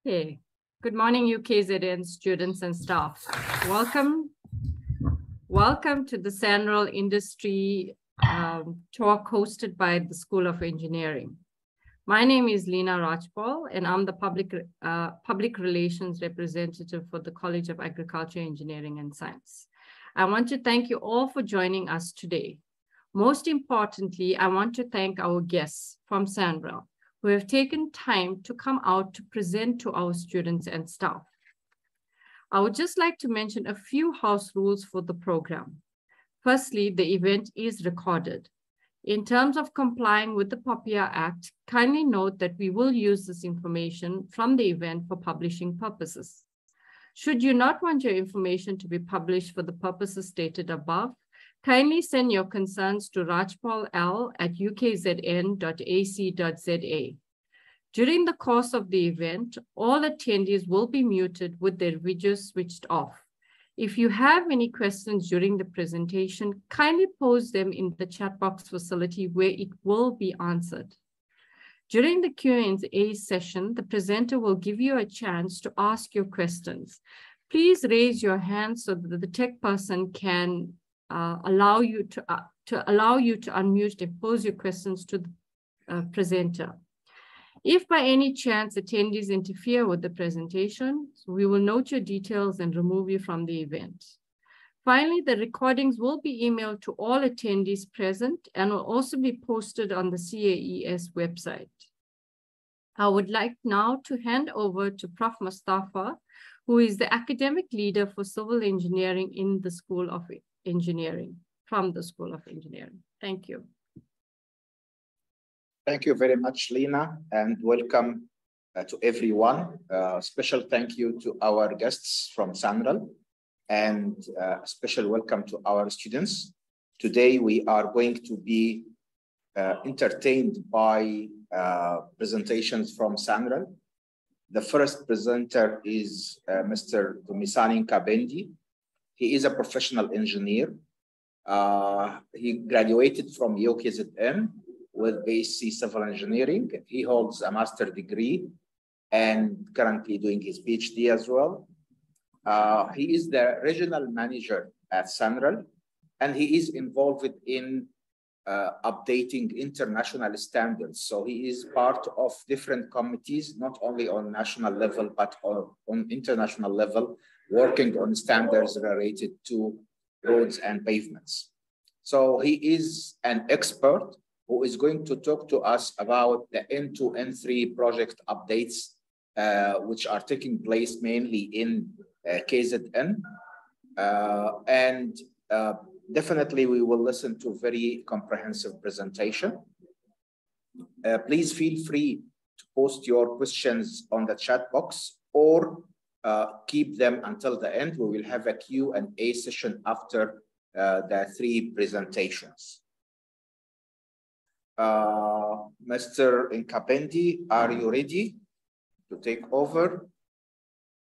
Okay. Good morning, UKZN students and staff. Welcome to the Sanral Industry talk hosted by the School of Engineering. My name is Leena Rajpal, and I'm the public relations representative for the College of Agriculture, Engineering and Science. I want to thank you all for joining us today. Most importantly, I want to thank our guests from Sanral, who have taken time to come out to present to our students and staff. I would just like to mention a few house rules for the program. Firstly, the event is recorded. In terms of complying with the POPIA Act, kindly note that we will use this information from the event for publishing purposes. Should you not want your information to be published for the purposes stated above, kindly send your concerns to rajpal@ukzn.ac.za. During the course of the event, all attendees will be muted with their videos switched off. If you have any questions during the presentation, kindly post them in the chat box facility where it will be answered. During the Q&A session, the presenter will give you a chance to ask your questions. Please raise your hand so that the tech person can allow you to unmute and pose your questions to the presenter. If by any chance attendees interfere with the presentation, we will note your details and remove you from the event. Finally, the recordings will be emailed to all attendees present and will also be posted on the CAES website. I would like now to hand over to Prof. Mostafa, who is the academic leader for civil engineering in the School of Engineering, from the School of Engineering. Thank you. Thank you very much, Leena, and welcome to everyone. Special thank you to our guests from Sanral, and special welcome to our students. Today, we are going to be entertained by presentations from Sanral. The first presenter is Mr. Dumisa Nkabinde. He is a professional engineer. He graduated from UKZN with BSc Civil Engineering. He holds a master's degree and currently doing his PhD as well. He is the regional manager at Sanral, and he is involved in updating international standards. So he is part of different committees, not only on national level, but on international level, working on standards related to roads and pavements. So he is an expert who is going to talk to us about the N2, N3 project updates, which are taking place mainly in KZN. Definitely we will listen to a very comprehensive presentation. Please feel free to post your questions on the chat box or keep them until the end. We will have a Q&A session after the three presentations. Mr. Nkabinde, are you ready to take over?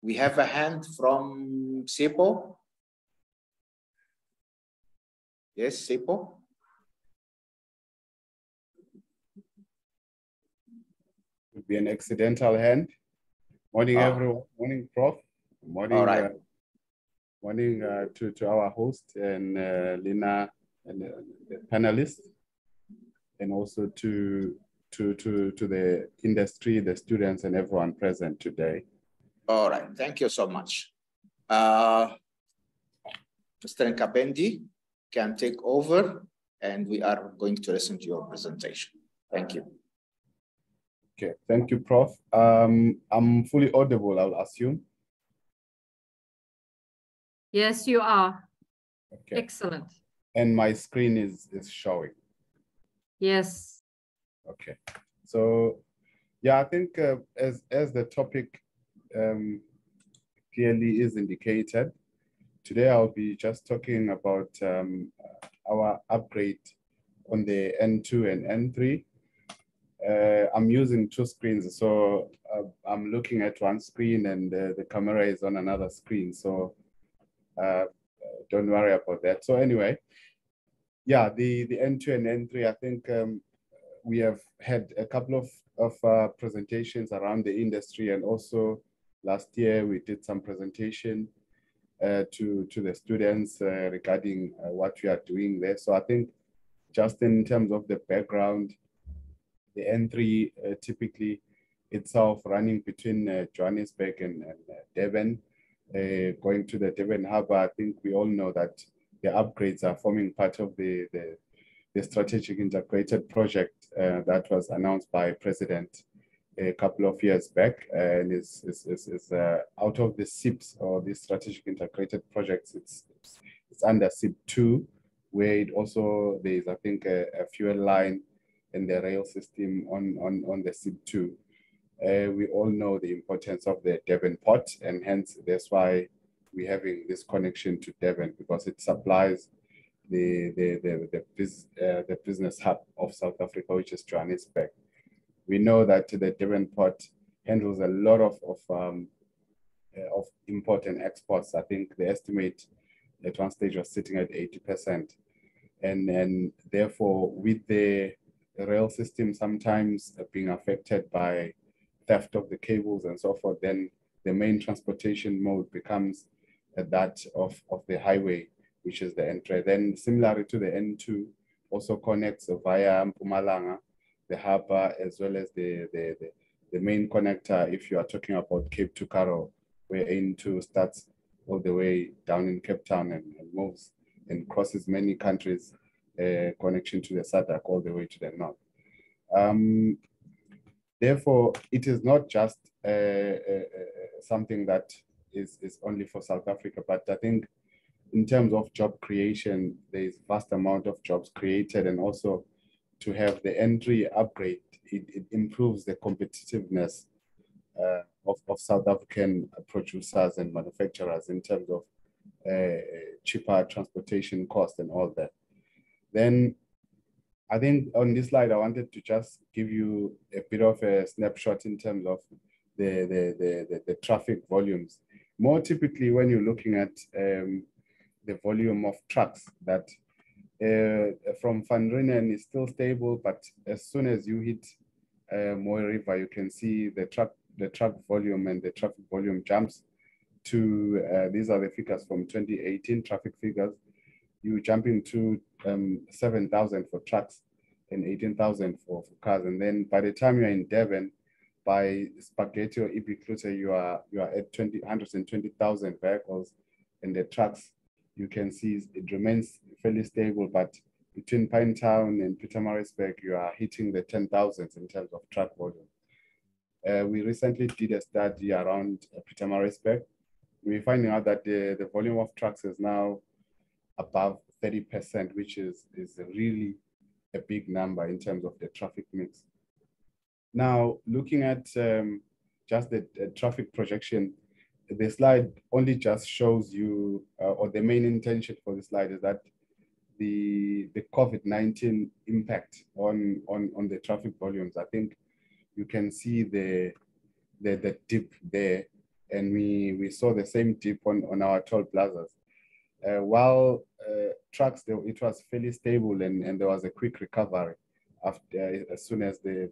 We have a hand from Sepo. Yes, Sepo. Would be an accidental hand. Morning, everyone. Morning, Prof. Morning. All right. Morning to our host and Leena and the panelists, and also to the industry, the students, and everyone present today. All right. Thank you so much. Mr. Nkabinde can take over, and we are going to listen to your presentation. Thank you. Okay. Thank you, Prof. I'm fully audible, I'll assume. Yes, you are. Okay. Excellent. And my screen is showing. Yes. Okay. So, yeah, I think as the topic clearly is indicated, today I'll be just talking about our upgrade on the N2 and N3. I'm using two screens, so I'm looking at one screen and the camera is on another screen. So don't worry about that. So anyway, yeah, the N2 and N3, I think we have had a couple of presentations around the industry and also Last year, we did some presentation to the students regarding what we are doing there. So I think just in terms of the background, the N3 typically itself running between Johannesburg and Durban, going to the Durban Harbour. I think we all know that the upgrades are forming part of the strategic integrated project that was announced by President a couple of years back, and is out of the SIPs, or the strategic integrated projects. It's under SIP 2, where it also there's, I think, a fuel line in the rail system on the SIP 2. We all know the importance of the Durban port, and hence that's why we're having this connection to Durban, because it supplies the business hub of South Africa, which is Johannesburg. We know that the Durban port handles a lot of import and exports. I think the estimate at one stage was sitting at 80%. And therefore, with the rail system sometimes being affected by theft of the cables and so forth, then the main transportation mode becomes that of the highway, which is the N3. Then similarly to the N2, also connects via Mpumalanga, the harbour, as well as the main connector, if you are talking about Cape to Karo, where N2 starts all the way down in Cape Town and moves and crosses many countries, connection to the SADC all the way to the north. Therefore, it is not just something that is only for South Africa, but I think in terms of job creation, there is vast amount of jobs created, and also to have the N3 upgrade, it improves the competitiveness of South African producers and manufacturers in terms of cheaper transportation costs and all that. Then I think on this slide, I wanted to just give you a bit of a snapshot in terms of the traffic volumes. More typically, when you're looking at the volume of trucks, that from Van Rhenen is still stable, but as soon as you hit Mooi River, you can see the truck volume and the traffic volume jumps to, these are the figures from 2018, traffic figures. You jump into 7,000 for trucks and 18,000 for cars. And then by the time you're in Durban, by Spaghetti or Ibiclute, you are at 120,000 vehicles. And the trucks, you can see it remains fairly stable, but between Pinetown and Pietermaritzburg, you are hitting the 10,000s in terms of truck volume. We recently did a study around Pietermaritzburg. We're finding out that the volume of trucks is now above 30%, which is really a big number in terms of the traffic mix. Now, looking at just the traffic projection, the slide only just shows you, or the main intention for the slide is that the COVID-19 impact on the traffic volumes. I think you can see the dip there, and we saw the same dip on our toll plazas. While trucks, it was fairly stable, and there was a quick recovery after, as soon as there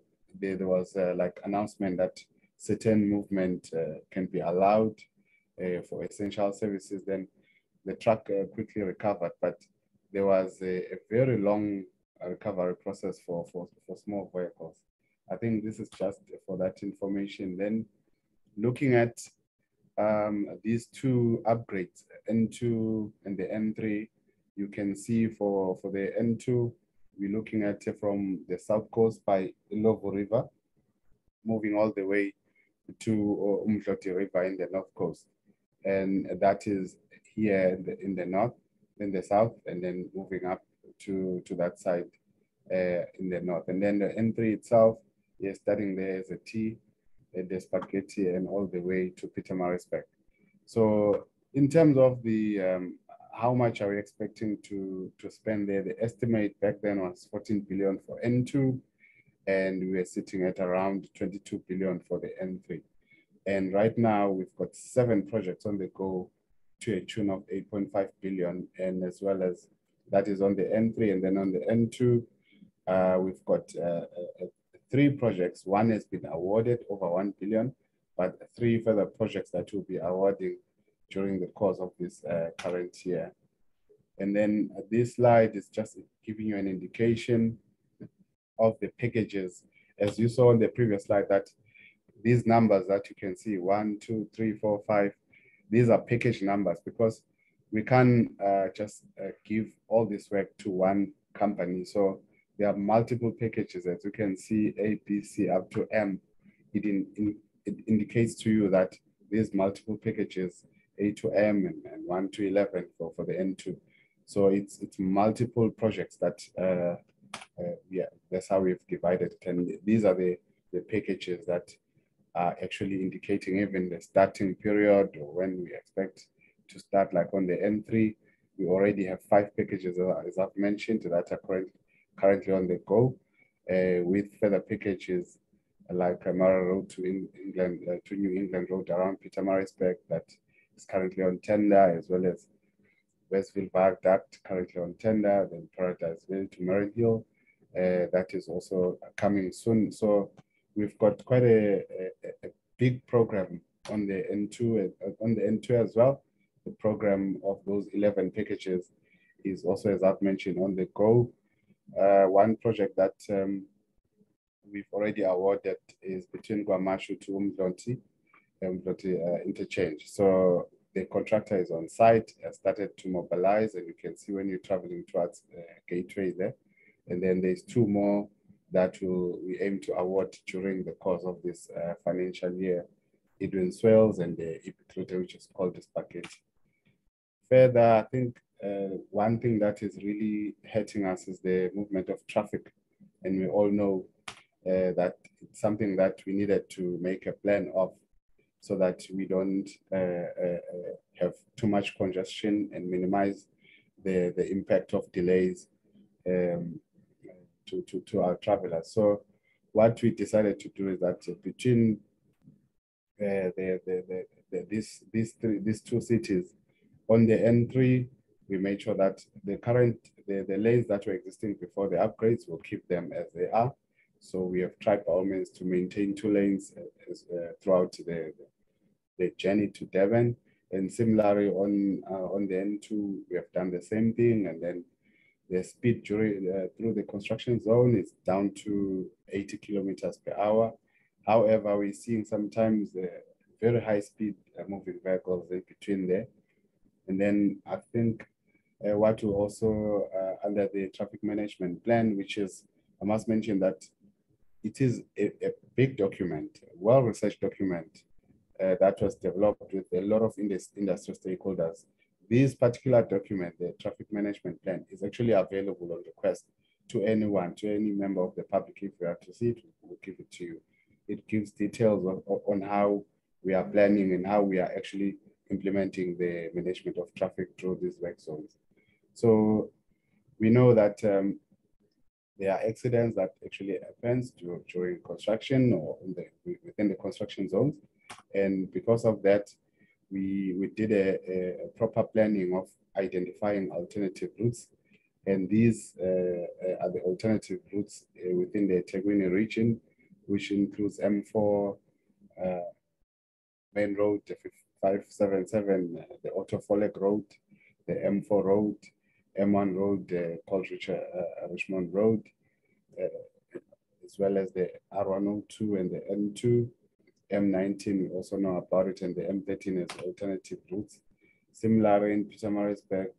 was like announcement that certain movement can be allowed for essential services, then the truck quickly recovered. But there was a very long recovery process for small vehicles. I think this is just for that information. Then looking at these two upgrades, N2 and the N3, you can see for the N2, we're looking at from the south coast by Ilovo River, moving all the way to Umdloti River in the north coast. And that is here in the north, in the south, and then moving up to that side in the north. And then the N3 itself, is starting there as a T, the Spaghetti, and all the way to Pietermaritzburg. So in terms of the how much are we expecting to spend there, the estimate back then was 14 billion for N2, and we were sitting at around 22 billion for the N3. And right now we've got 7 projects on the go to a tune of 8.5 billion, and as well as that is on the N3. And then on the N2, we've got 3 projects. One has been awarded over 1 billion, but 3 further projects that we'll be awarding during the course of this current year. And then this slide is just giving you an indication of the packages. As you saw on the previous slide, that these numbers that you can see, 1, 2, 3, 4, 5, these are package numbers, because we can't just give all this work to one company. So there are multiple packages, as you can see, A, B, C, up to M. It indicates to you that these multiple packages, A to M and 1 to 11 for the N2. So it's multiple projects that, yeah, that's how we've divided it. And these are the packages that are actually indicating even the starting period or when we expect to start. Like on the N3, we already have 5 packages, as I've mentioned, that are currently on the go, with further packages like Mara Road to England, to New England Road around Pietermaritzburg, that is currently on tender, as well as Westville Viaduct currently on tender, then Paradiseville to Merrill Hill, that is also coming soon. So we've got quite a big program on the N2 as well. The program of those 11 packages is also, as I've mentioned, on the go. One project that we've already awarded is between KwaMashu to Umdloti interchange. So the contractor is on site, has started to mobilize, and you can see when you're traveling towards Gateway there. And then there's 2 more that we aim to award during the course of this financial year, Edwin Swells and the Ipiclute, which is called the Spaghetti. Further, I think one thing that is really hurting us is the movement of traffic. And we all know that it's something that we needed to make a plan of, so that we don't have too much congestion and minimize the impact of delays to our travelers. So what we decided to do is that between these 2 cities, on the N3, we made sure that the lanes that were existing before the upgrades, will keep them as they are. So we have tried by all means to maintain 2 lanes throughout the journey to Devon. And similarly on the N2, we have done the same thing. And then the speed through the construction zone is down to 80 kilometers per hour. However, we're seeing sometimes very high speed moving vehicles in between there. And then I think what will also under the traffic management plan, which is, I must mention that it is a big document, a well-researched document that was developed with a lot of industry stakeholders. This particular document, the traffic management plan, is actually available on request to anyone, to any member of the public. If you have to see it, we'll give it to you. It gives details on how we are planning and how we are actually implementing the management of traffic through these work zones. So we know that there are accidents that actually happens during construction or within the construction zones. And because of that, we did a proper planning of identifying alternative routes. And these are the alternative routes within the eThekwini region, which includes M4, Main Road, the 577, the Otto-Folek Road, the M4 Road, M1 Road, the Richmond Road, as well as the R102 and the M2. M19, we also know about it, and the M13 as alternative routes. Similarly, in Pietermaritzburg,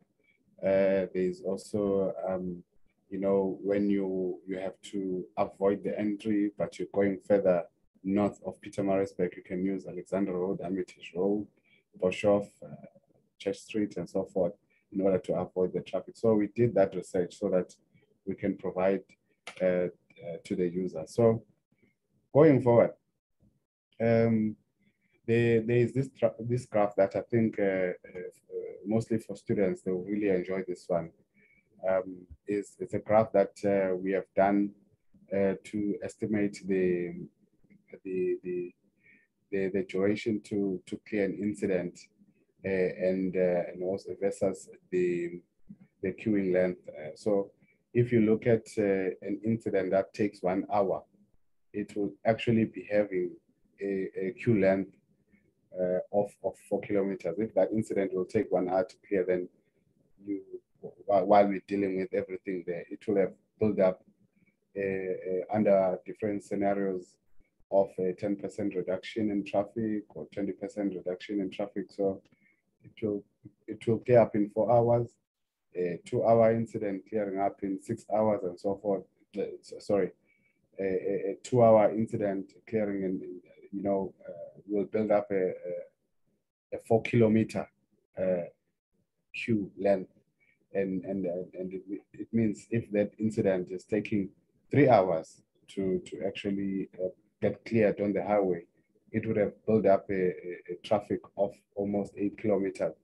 there's also, you know, when you have to avoid the entry, but you're going further north of Pietermaritzburg, you can use Alexander Road, Armitage Road, Boshoff, Church Street, and so forth, in order to avoid the traffic. So we did that research so that we can provide to the user. So going forward, there is this graph that I think mostly for students, they will really enjoy this one. It's a graph that we have done to estimate the duration to clear an incident and also versus the queuing length. So if you look at an incident that takes 1 hour, it will actually be having a queue length of 4 kilometers. If that incident will take 1 hour to clear, then while we're dealing with everything there, it will have built up under different scenarios of a 10% reduction in traffic or 20% reduction in traffic. So it will clear up in 4 hours, a 2-hour incident clearing up in 6 hours and so forth. Sorry, a 2-hour incident clearing in will build up a 4 kilometer queue length. And it means if that incident is taking 3 hours to actually get cleared on the highway, it would have built up a traffic of almost 8 kilometers.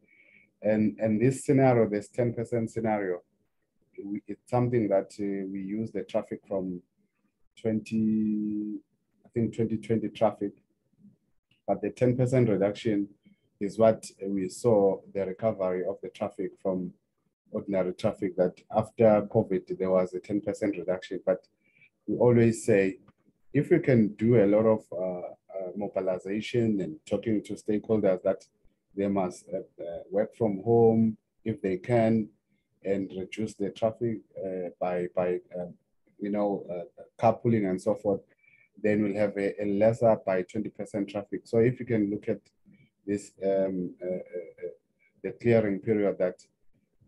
And this scenario, this 10% scenario, it's something that we use the traffic from 2020 traffic, but the 10% reduction is what we saw the recovery of the traffic from ordinary traffic, that after COVID, there was a 10% reduction. But we always say, if we can do a lot of mobilization and talking to stakeholders that they must work from home if they can, and reduce the traffic by carpooling and so forth, then we'll have a lesser by 20% traffic. So if you can look at this, the clearing period, that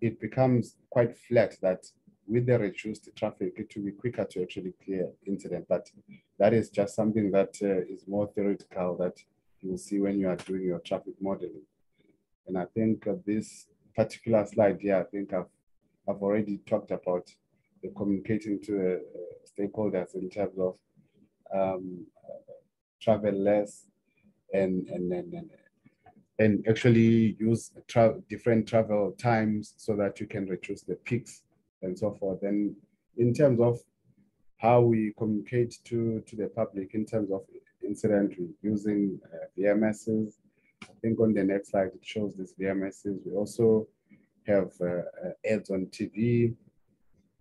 it becomes quite flat, that with the reduced traffic, it will be quicker to actually clear incident. But that is just something that is more theoretical, that you will see when you are doing your traffic modeling. And I think this particular slide here, I think I've already talked about the communicating to the stakeholders in terms of travel less and actually use different travel times so that you can reduce the peaks and so forth. And in terms of how we communicate to the public in terms of incident, using VMSs. I think on the next slide, it shows these VMSs. We also have ads on TV,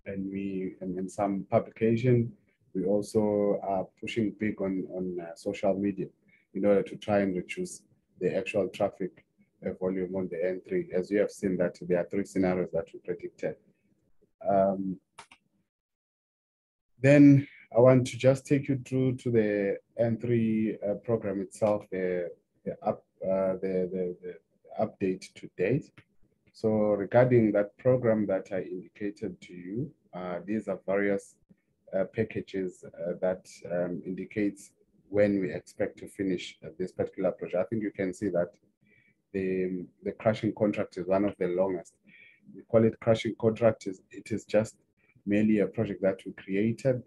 and in some publication, we also are pushing big on social media in order to try and reduce the actual traffic volume on the N3. As you have seen, that there are 3 scenarios that we predicted. Then I want to just take you through to the N3 program itself, the update to date. So regarding that program that I indicated to you, these are various packages that indicates when we expect to finish this particular project. I think you can see that the crushing contract is one of the longest. We call it crushing contract. It is just merely a project that we created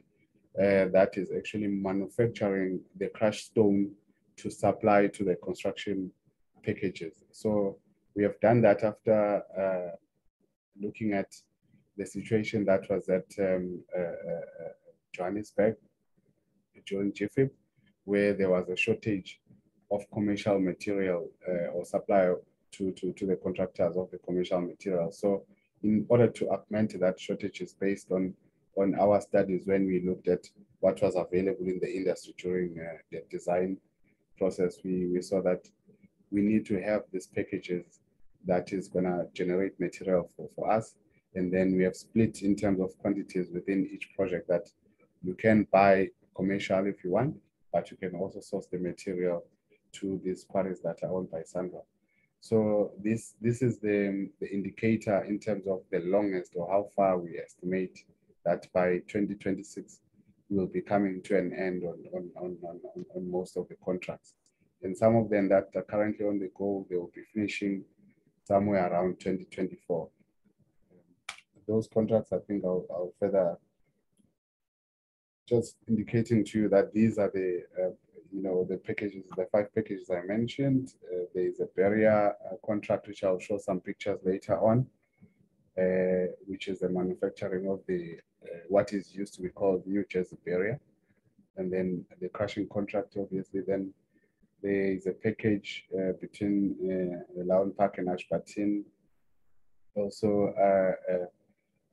that is actually manufacturing the crushed stone to supply to the construction packages. So we have done that after looking at the situation that was at Johannesburg during GFIP, where there was a shortage of commercial material or supply to the contractors of the commercial material. So in order to augment that shortage is based on our studies when we looked at what was available in the industry during the design process, we saw that we need to have these packages that is going to generate material for us. And then we have split in terms of quantities within each project that you can buy commercial if you want, but you can also source the material to these quarries that are owned by Sanral. So this is the indicator in terms of the longest, or how far we estimate that by 2026 we'll be coming to an end on most of the contracts. And some of them that are currently on the go, they will be finishing somewhere around 2024. Those contracts, I think I'll further just indicating to you that these are the the packages, the 5 packages I mentioned. There is a barrier contract, which I'll show some pictures later on, which is the manufacturing of the what is used to be called New Jersey barrier. And then the crushing contract, obviously. Then there is a package between Lawn Park and Ashburton, also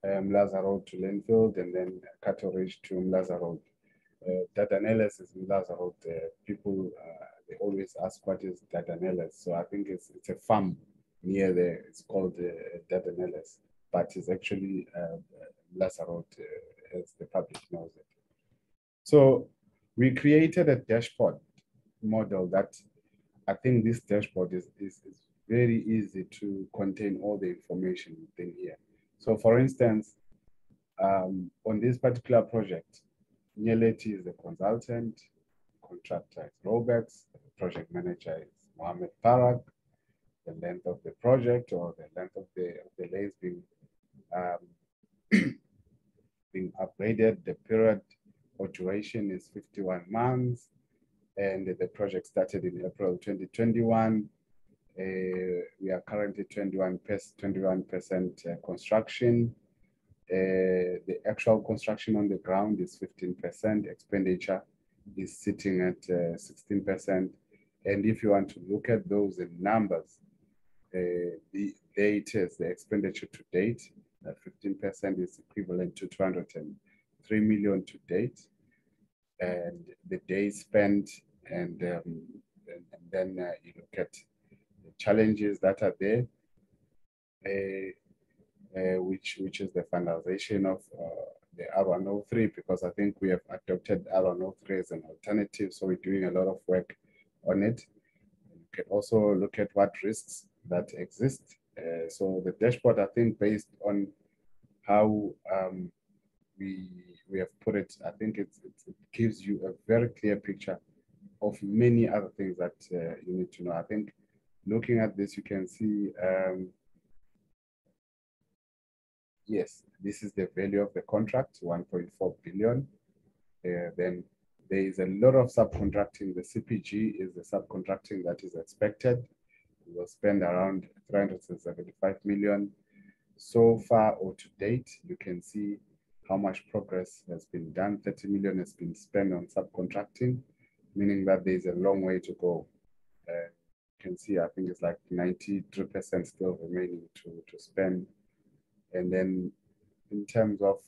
Mlaza Road to Linfield, and then Cattle Ridge to Mlaza Road. Dardanelles is in Lazarus. People, they always ask what is Dardanelles. So I think it's a farm near there. It's called Dardanelles, but it's actually Lazarus, as the public knows it. So we created a dashboard model that I think this dashboard is very easy to contain all the information within here. So for instance, on this particular project, Nyeleti is the consultant, contractor is Roberts, the project manager is Mohamed Parak, the length of the project or the length of the lays being being upgraded, the period or duration is 51 months, and the project started in April 2021. We are currently 21% construction. The actual construction on the ground is 15%. Expenditure is sitting at 16%. And if you want to look at those in numbers, the expenditure to date, 15% is equivalent to 203 million to date. And the days spent, and then you look at the challenges that are there, which is the finalization of the R103, because I think we have adopted R103 as an alternative. So we're doing a lot of work on it. You can also look at what risks that exist. So the dashboard, I think, based on how we have put it, I think it gives you a very clear picture of many other things that you need to know. I think looking at this, you can see, yes, this is the value of the contract, 1.4 billion. Then there is a lot of subcontracting. The CPG is the subcontracting that is expected. We will spend around 375 million. So far or to date, you can see how much progress has been done. 30 million has been spent on subcontracting, meaning that there's a long way to go. You can see, I think it's like 93% still remaining to spend. And then in terms of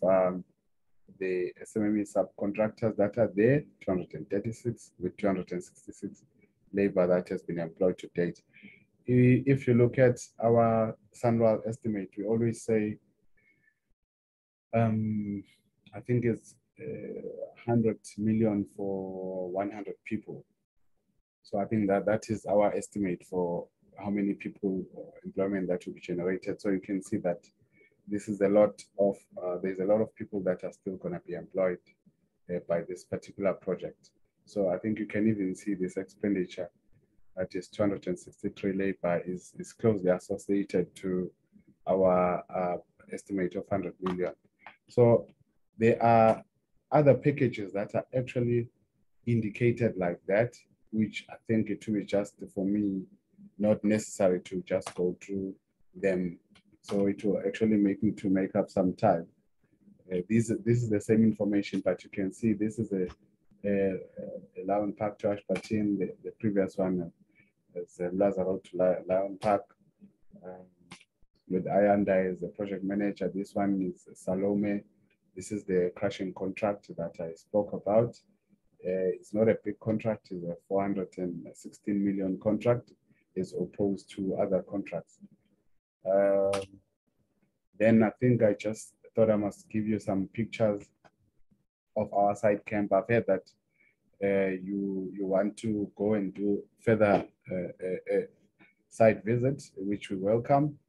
the SMME subcontractors that are there, 236 with 266 labor that has been employed to date. If you look at our Sanral estimate, we always say, I think it's 100 million for 100 people. So I think that is our estimate for how many people employment that will be generated. So you can see that this is a lot of, there's a lot of people that are still going to be employed by this particular project. So I think you can even see this expenditure that is 263 labor is closely associated to our estimate of 100 million. So there are other packages that are actually indicated like that, which I think it will be just, for me, not necessary to just go through them. So it will actually make me to make up some time. This is the same information, but you can see this is a Lion Park to Ashburton. The previous one is Lazarus to Lion Park. With Ayanda as the project manager. This one is Salome. This is the crushing contract that I spoke about. It's not a big contract, it's a 416 million contract, as opposed to other contracts. Then I think I just thought I must give you some pictures of our site camp. I've heard that you want to go and do further site visits, which we welcome,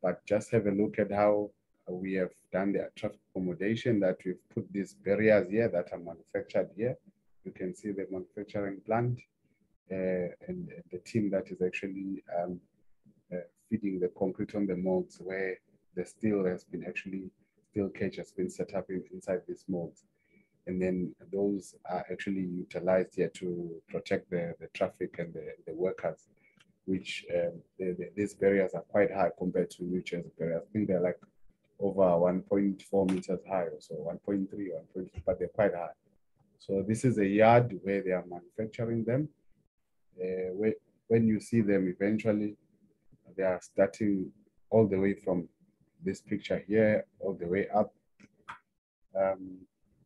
but just have a look at how we have done the traffic accommodation, that we've put these barriers here that are manufactured here. You can see the manufacturing plant and the team that is actually feeding the concrete on the molds, where the steel has been steel cage has been set up inside these molds. And then those are actually utilized here to protect the traffic and the workers, which these barriers are quite high compared to wheelchairs barriers. I think they're like over 1.4 meters high, or so 1.3, 1.4, but they're quite high. So this is a yard where they are manufacturing them. When you see them eventually, they are starting all the way from this picture here, all the way up.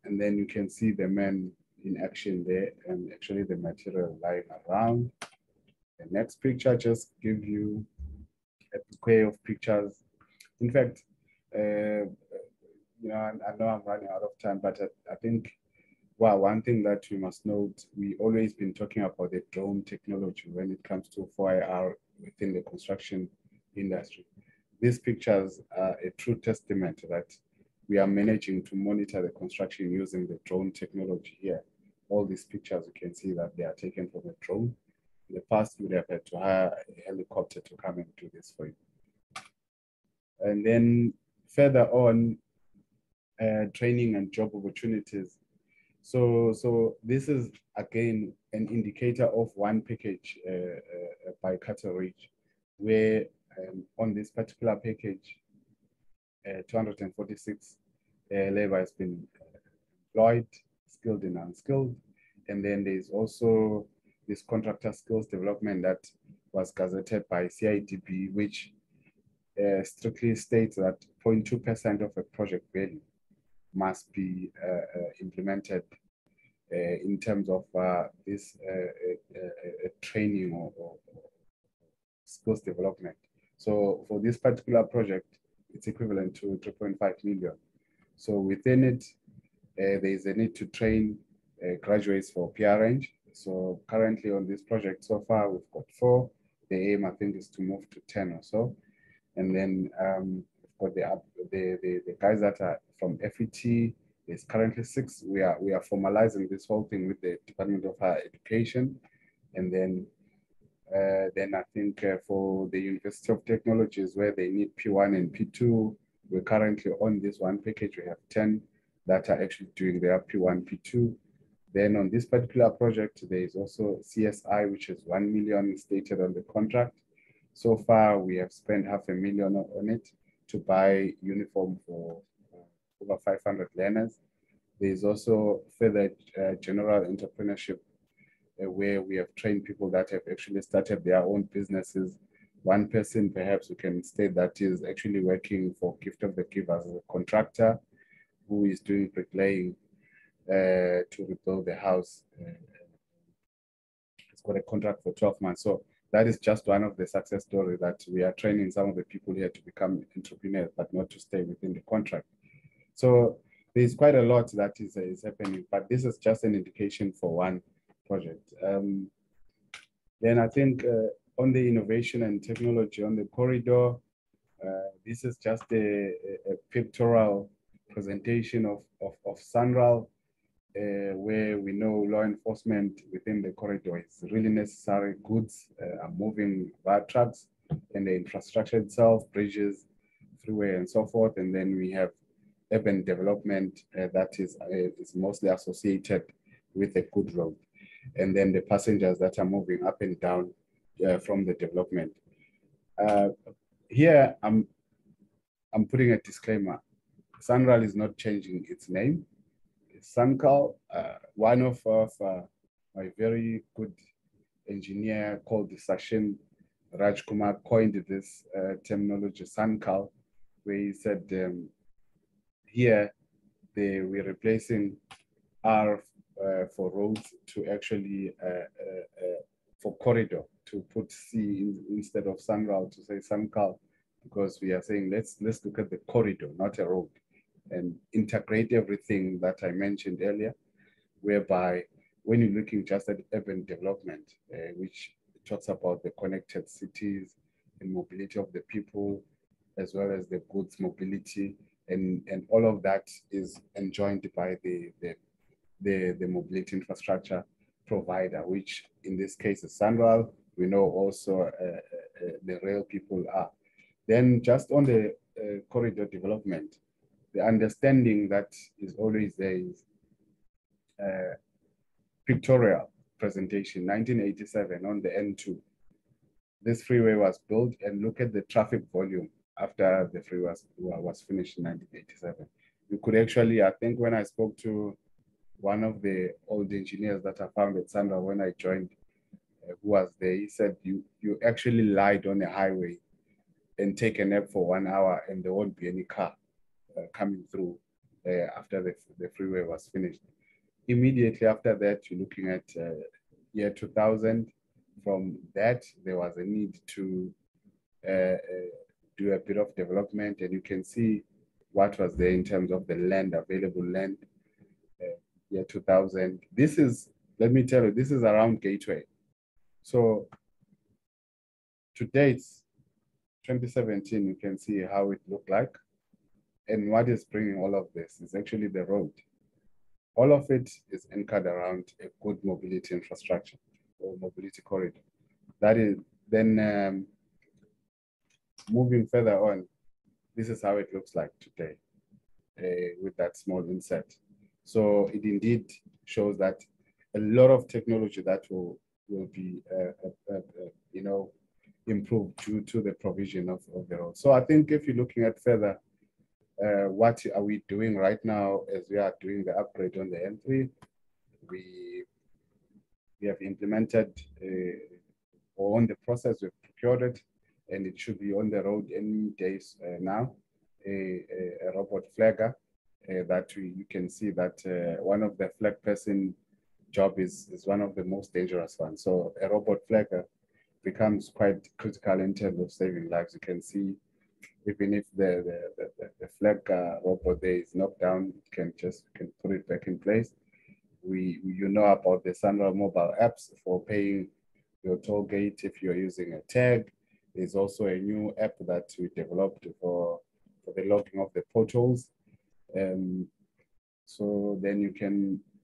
And then you can see the men in action there, and actually the material lying around. The next picture just gives you a bouquet of pictures. In fact, I know I'm running out of time, but I think, well, one thing that we must note, we always been talking about the drone technology when it comes to 4IR within the construction industry. These pictures are a true testament that we are managing to monitor the construction using the drone technology here. All these pictures, you can see that they are taken from a drone. In the past, you would have had to hire a helicopter to come and do this for you. And then further on, training and job opportunities. So this is, again, an indicator of one package by category, where on this particular package, 246 labor has been employed, skilled and unskilled. And then there's also this contractor skills development that was gazetted by CIDB, which strictly states that 0.2% of a project value must be implemented in terms of this training or skills development. So for this particular project, it's equivalent to 3.5 million. So within it, there is a need to train graduates for PR range. So currently on this project so far, we've got 4. The aim, I think, is to move to 10 or so. And then we've got the guys that are from FET. There's currently 6. We are formalizing this whole thing with the Department of Higher Education. And then I think for the University of Technologies, where they need P1 and P2, we're currently on this one package. We have 10 that are actually doing their P1, P2. Then on this particular project, there is also CSI, which is 1 million stated on the contract. So far, we have spent $500,000 on it to buy uniform for over 500 learners. There is also further general entrepreneurship where we have trained people that have actually started their own businesses. One person, perhaps we can state, that is actually working for Gift of the Giver as a contractor who is doing bricklaying to rebuild the house. It's got a contract for 12 months. So that is just one of the success stories, that we are training some of the people here to become entrepreneurs, but not to stay within the contract. So there's quite a lot that is happening, but this is just an indication for one project. Then I think on the innovation and technology on the corridor, this is just a pictorial presentation of Sanral, where we know law enforcement within the corridor is really necessary. Goods are moving via trucks, and the infrastructure itself, bridges, freeway, and so forth. And then we have urban development that is mostly associated with a good road. And then the passengers that are moving up and down from the development. Here, I'm putting a disclaimer. Sanral is not changing its name. It's Sanral. One of my very good engineer called Sachin Rajkumar coined this terminology, Sanral, where he said here we're replacing R for roads to actually for corridor, to put C instead of Sanral, to say Sanral, because we are saying let's look at the corridor, not a road, and integrate everything that I mentioned earlier, whereby when you're looking just at urban development, which talks about the connected cities and mobility of the people, as well as the goods mobility, and all of that is enjoined by the mobility infrastructure provider, which in this case is Sanral. We know also the rail people are. Then just on the corridor development, the understanding that is always there is pictorial presentation. 1987 on the N2, this freeway was built, and look at the traffic volume after the freeway was finished in 1987. You could actually, I think when I spoke to one of the old engineers that I found at Sanral when I joined, who was there, he said, you actually lied on a highway and take a nap for 1 hour and there won't be any car coming through after the freeway was finished. Immediately after that, you're looking at year 2000. From that, there was a need to do a bit of development, and you can see what was there in terms of the land, available land, year 2000. This is, let me tell you, this is around Gateway. So to date, 2017, you can see how it looked like. And what is bringing all of this is actually the road. All of it is anchored around a good mobility infrastructure or mobility corridor. That is, then moving further on, this is how it looks like today with that small inset. So it indeed shows that a lot of technology that will be, you know, improved due to the provision of the road. So I think if you're looking at further, what are we doing right now as we are doing the upgrade on the N3? We have implemented or on the process, we've procured it, and it should be on the road any days now, a robot flagger that you can see that one of the flag person job is one of the most dangerous ones. So a robot flagger becomes quite critical in terms of saving lives. You can see even if the flag robot there is knocked down, it can put it back in place. You know about the Sanral mobile apps for paying your toll gate if you're using a tag. There's also a new app that we developed for the logging of the potholes. So then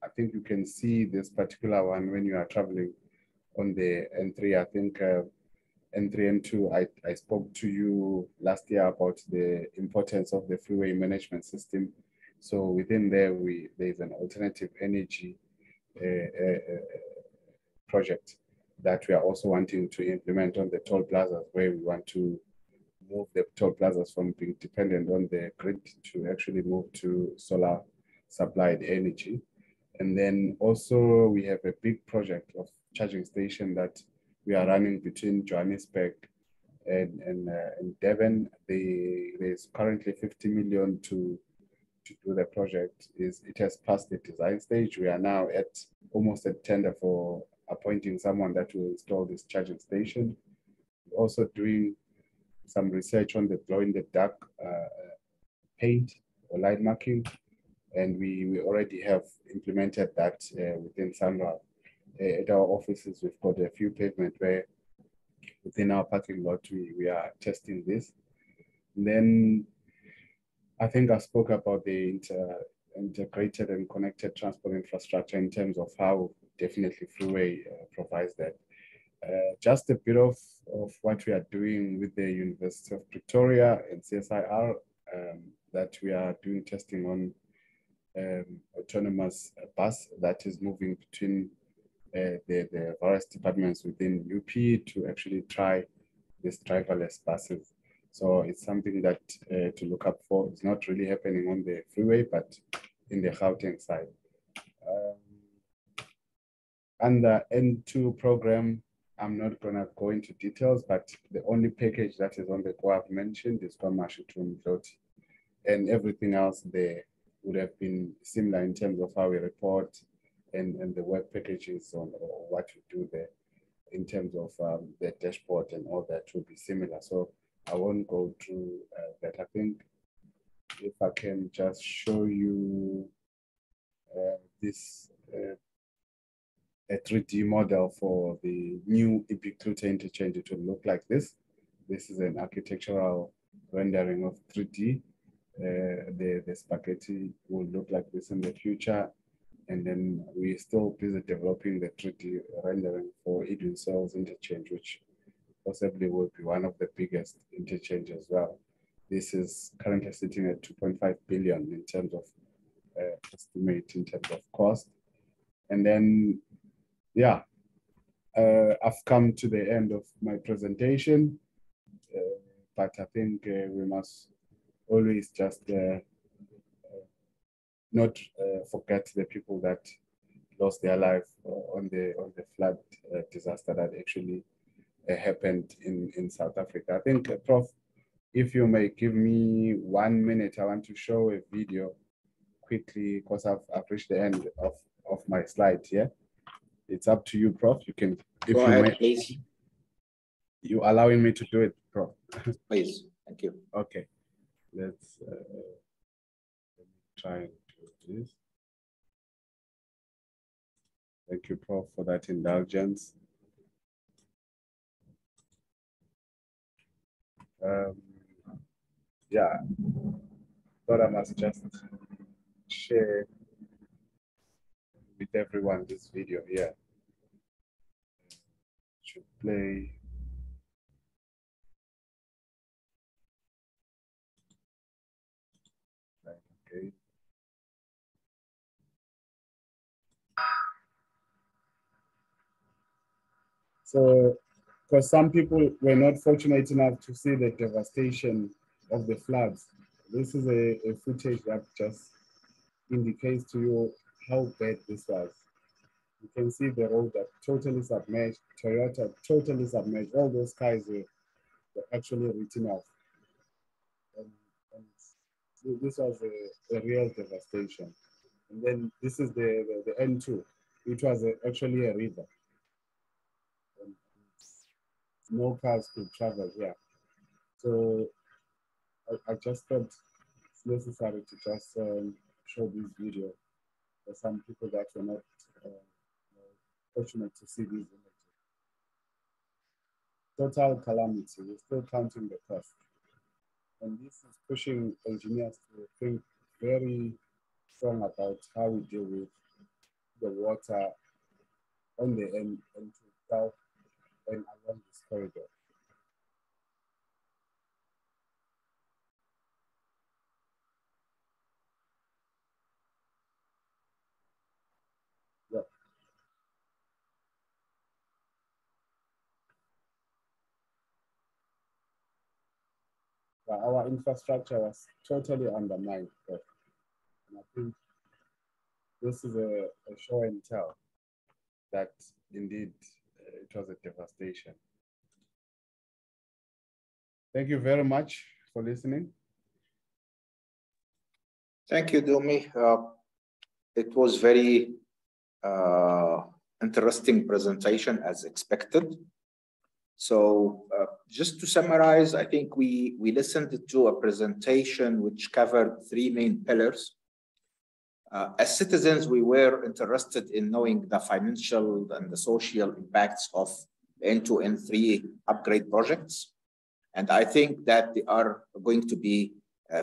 I think you can see this particular one when you are traveling on the N3. I think N3, N2, I spoke to you last year about the importance of the freeway management system. So within there, there's an alternative energy project that we are also wanting to implement on the toll plazas, where we want to move the toll plazas from being dependent on the grid to actually move to solar supplied energy. And then also we have a big project of charging station that we are running between Johannesburg and Devon. There's currently 50 million to do the project. It has passed the design stage. We are now at almost a tender for appointing someone that will install this charging station. We're also doing some research on the glow-in-the-dark paint or light marking, and we already have implemented that within Sanral. At our offices, we've got a few pavement where within our parking lot, we are testing this. And then I think I spoke about the integrated and connected transport infrastructure in terms of how definitely freeway provides that. Just a bit of what we are doing with the University of Pretoria and CSIR, that we are doing testing on autonomous bus that is moving between the various departments within UP to actually try these driverless buses. So it's something that to look up for. It's not really happening on the freeway, but in the Gauteng side. And the N2 program, I'm not gonna go into details, but the only package that is on the go I've mentioned is Kwamashu Mdloti. And everything else there would have been similar in terms of how we report and the work packages on or what we do there in terms of the dashboard and all that will be similar. So I won't go through that. I think if I can just show you this a 3D model for the new Ibicluta interchange, it will look like this. This is an architectural rendering of 3D. The spaghetti will look like this in the future. And then we're still busy developing the 3D rendering for Edwin Cells interchange, which possibly will be one of the biggest interchange as well. This is currently sitting at 2.5 billion in terms of estimate in terms of cost. And then, yeah, I've come to the end of my presentation, but I think we must always just not forget the people that lost their life on the flood disaster that actually happened in South Africa. I think, Prof, if you may give me 1 minute, I want to show a video quickly because I've reached the end of of my slide here. It's up to you, Prof. You can, if Go you ahead, may, please. You allowing me to do it, Prof? Please, thank you. Okay, let's let me try and do this. Thank you, Prof, for that indulgence. Yeah, but I must just share with everyone this video here. Should play. Okay. So, because some people were not fortunate enough to see the devastation of the floods, this is a footage that just indicates to you how bad this was. You can see the road that totally submerged, Toyota totally submerged. All those cars were actually written off. And this was a real devastation. And then this is the N2. It was actually a river. And no cars could travel here. So I just thought it's necessary to just show this video for some people that were not fortunate to see these images. Total calamity, we're still counting the cost. And this is pushing engineers to think very strong about how we deal with the water on the N2 south and along this corridor. Yeah. But our infrastructure was totally undermined. And I think this is a show and tell that indeed it was a devastation. Thank you very much for listening. Thank you, Dumi. It was very interesting presentation as expected. So just to summarize, I think we listened to a presentation which covered three main pillars. As citizens, we were interested in knowing the financial and the social impacts of N2, N3 upgrade projects. And I think that they are going to be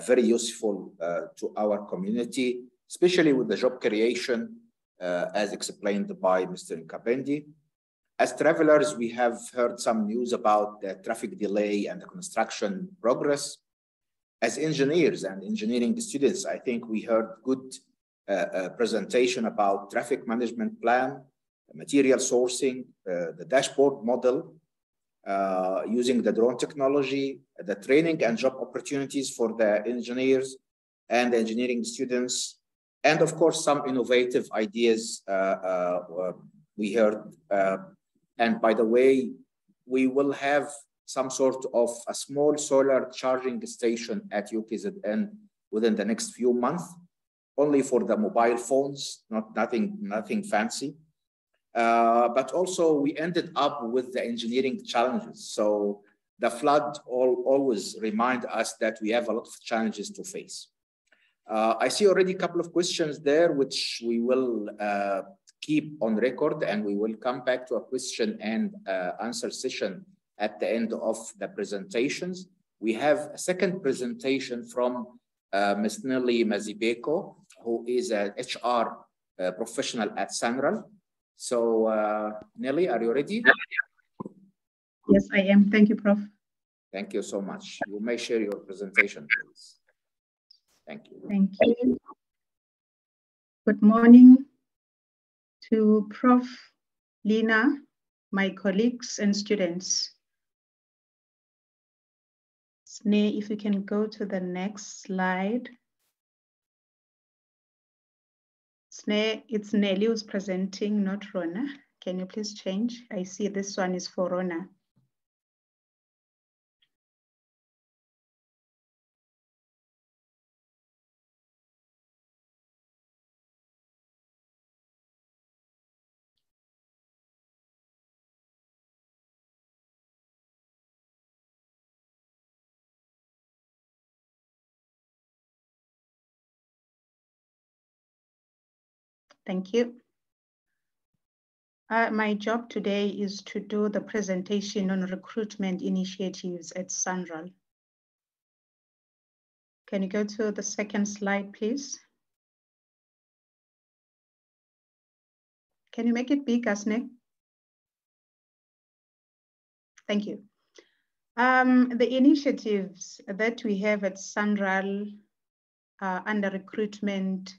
very useful to our community, especially with the job creation, as explained by Mr. Nkabinde. As travelers, we have heard some news about the traffic delay and the construction progress. As engineers and engineering students, I think we heard good presentation about traffic management plan, material sourcing, the dashboard model, using the drone technology, the training and job opportunities for the engineers and the engineering students, and of course, some innovative ideas we heard. And by the way, we will have some sort of a small solar charging station at UKZN within the next few months, only for the mobile phones, nothing fancy. But also we ended up with the engineering challenges. So the flood always remind us that we have a lot of challenges to face. I see already a couple of questions there, which we will keep on record, and we will come back to a question and answer session at the end of the presentations. We have a second presentation from Ms. Mazibuko, who is an HR professional at Sanral. So Nelly, are you ready? Yes, I am. Thank you, Prof. Thank you so much. You may share your presentation, please. Thank you. Thank you. Good morning to Prof, Leena, my colleagues and students. Sneh, if you can go to the next slide. Sneh, it's Nelly who's presenting, not Rhona. Can you please change? I see this one is for Rhona. Thank you. My job today is to do the presentation on recruitment initiatives at Sanral. Can you go to the second slide, please? Can you make it big, Asne? Thank you. The initiatives that we have at Sanral under recruitment,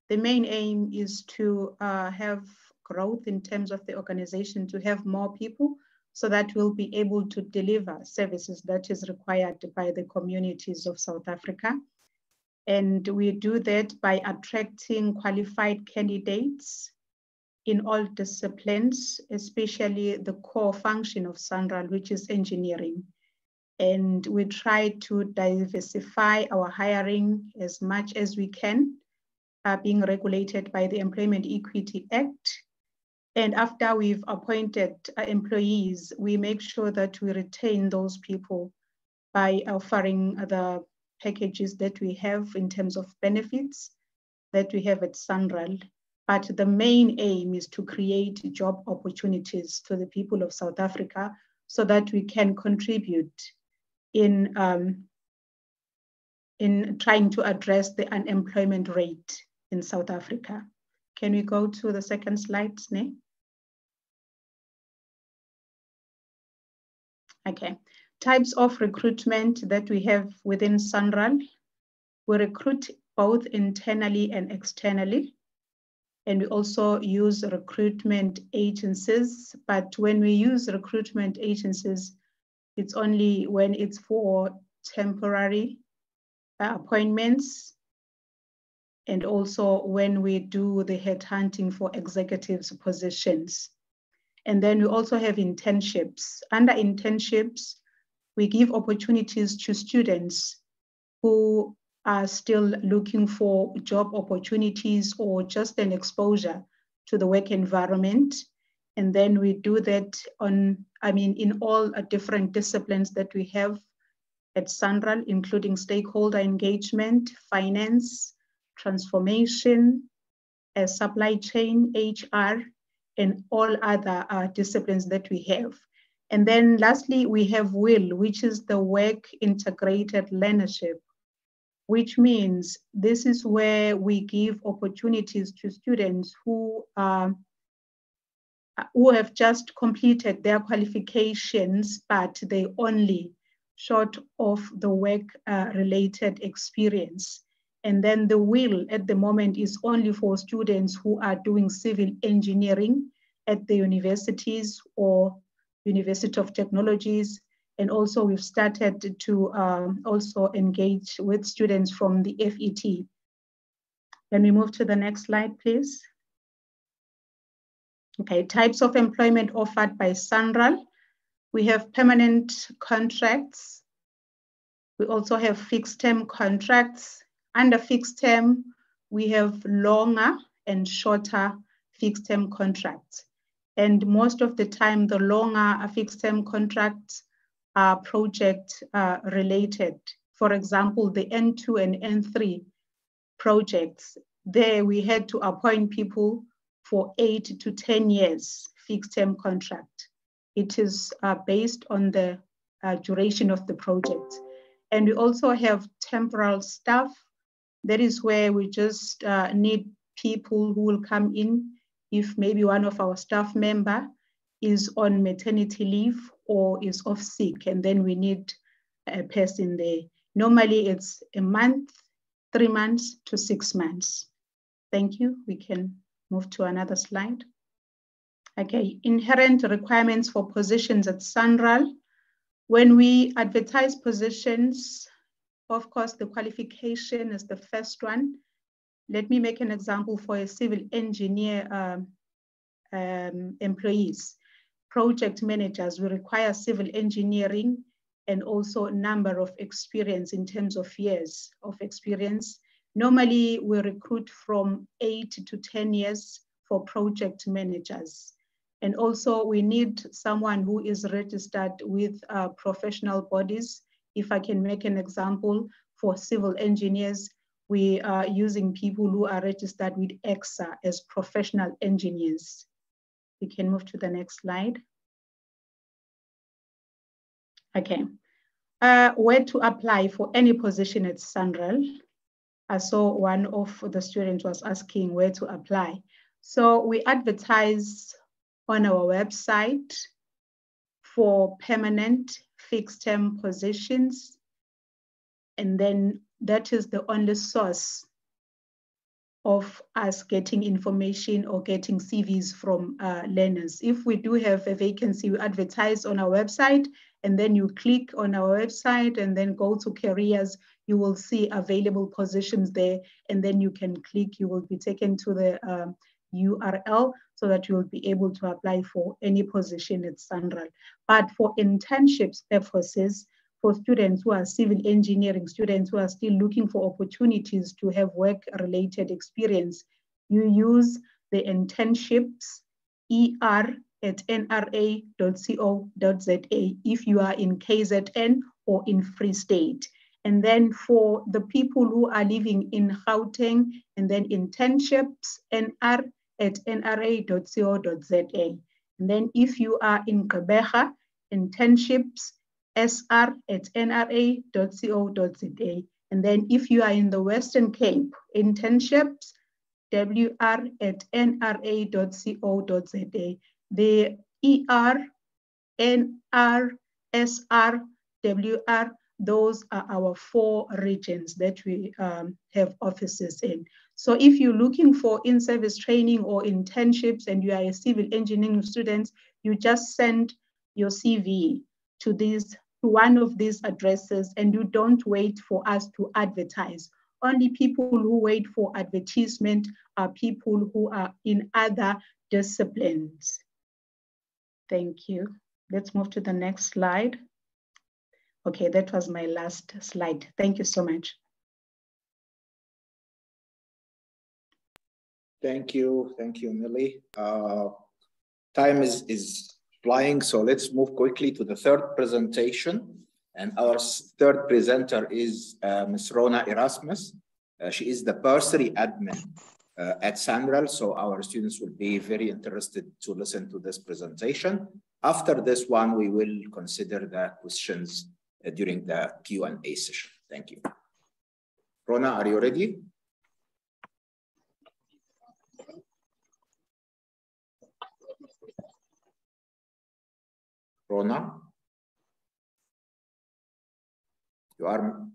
the main aim is to have growth in terms of the organization, to have more people so that we'll be able to deliver services that is required by the communities of South Africa. And we do that by attracting qualified candidates in all disciplines, especially the core function of Sanral, which is engineering. And we try to diversify our hiring as much as we can, being regulated by the Employment Equity Act. And after we've appointed employees, we make sure that we retain those people by offering the packages that we have in terms of benefits that we have at Sanral. But the main aim is to create job opportunities to the people of South Africa so that we can contribute in trying to address the unemployment rate in South Africa. Can we go to the second slide, Sneh? Okay, types of recruitment that we have within Sanral. We recruit both internally and externally. And we also use recruitment agencies. But when we use recruitment agencies, it's only when it's for temporary appointments, and also when we do the headhunting for executives positions. And then we also have internships. Under internships, we give opportunities to students who are still looking for job opportunities or just an exposure to the work environment. And then we do that in all different disciplines that we have at Sanral, including stakeholder engagement, finance, transformation, supply chain, HR, and all other disciplines that we have. And then lastly, we have WIL, which is the work integrated learnership, which means this is where we give opportunities to students who have just completed their qualifications, but they only short of the work-related experience. And then the WIL at the moment is only for students who are doing civil engineering at the universities or University of Technologies. And also we've started to also engage with students from the FET. Can we move to the next slide, please? Okay, types of employment offered by Sanral. We have permanent contracts. We also have fixed term contracts. Under fixed term, we have longer and shorter fixed term contracts. And most of the time, the longer fixed term contracts are project related. For example, the N2 and N3 projects, there we had to appoint people for 8 to 10 years fixed term contract. It is based on the duration of the project. And we also have temporal staff. That is where we just need people who will come in if maybe one of our staff member is on maternity leave or is off sick, and then we need a person there. Normally it's a month, 3 months to 6 months. Thank you. We can move to another slide. Okay, inherent requirements for positions at Sanral. When we advertise positions, of course, the qualification is the first one. Let me make an example for a civil engineer employees. Project managers will require civil engineering and also a number of experience in terms of years of experience. Normally, we recruit from 8 to 10 years for project managers. And also we need someone who is registered with professional bodies. If I can make an example, for civil engineers, we are using people who are registered with EXA as professional engineers. We can move to the next slide. Okay. Where to apply for any position at Sanral. I saw one of the students was asking where to apply. So we advertise on our website for permanent fixed-term positions. And then that is the only source of us getting information or getting CVs from learners. If we do have a vacancy, we advertise on our website, and then you click on our website and then go to careers, you will see available positions there, and then you can click, you will be taken to the URL so that you will be able to apply for any position at Sanral. But for internships purposes, for students who are civil engineering, students who are still looking for opportunities to have work-related experience, you use the internships er@nra.co.za if you are in KZN or in Free State. And then for the people who are living in Gauteng, and then internships nr@nra.co.za. And then if you are in Gqeberha, internships sr@nra.co.za. And then if you are in the Western Cape, internships wr@nra.co.za. The ER, NR, SR, WR, those are our 4 regions that we have offices in. So if you're looking for in-service training or internships and you are a civil engineering student, you just send your CV to one of these addresses, and you don't wait for us to advertise. Only people who wait for advertisement are people who are in other disciplines. Thank you. Let's move to the next slide. Okay, that was my last slide. Thank you so much. Thank you, Nelly. Time is flying, so let's move quickly to the third presentation. And our third presenter is Ms. Rhona Erasmus. She is the bursary admin at Sanral, so our students will be very interested to listen to this presentation. After this one, we will consider the questions during the Q&A session. Thank you. Rhona, are you ready? Rhona? You are,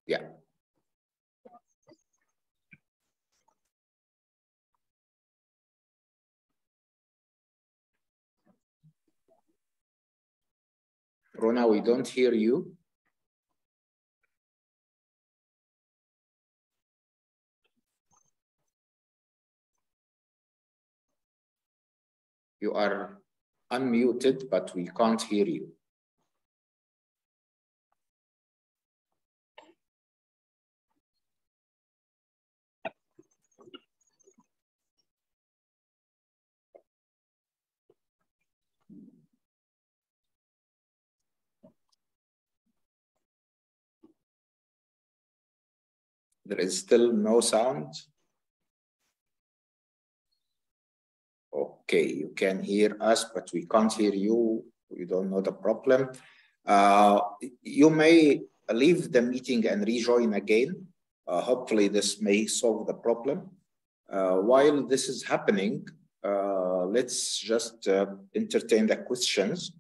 yeah. Rhona, we don't hear you. You are unmuted, but we can't hear you. There is still no sound. Okay, you can hear us, but we can't hear you. We don't know the problem. You may leave the meeting and rejoin again. Hopefully this may solve the problem. While this is happening, let's just entertain the questions.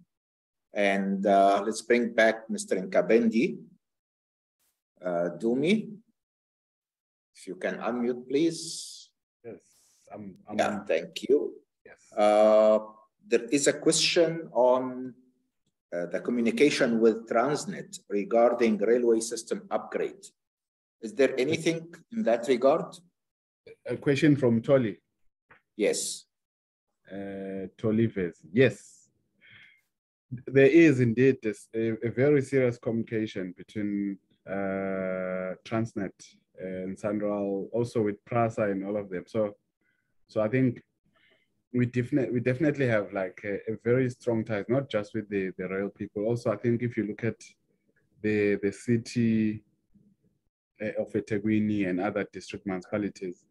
And let's bring back Mr. Nkabinde. Dumi, if you can unmute, please. Yes, yeah, thank you. Yes. There is a question on the communication with Transnet regarding railway system upgrade. Is there anything in that regard? A question from Tolly. Yes. Tolly, yes. There is indeed a very serious communication between Transnet and Sanral, also with Prasa and all of them. So I think we definitely have like a very strong ties, not just with the rail people. Also, I think if you look at the city of eThekwini and other district municipalities,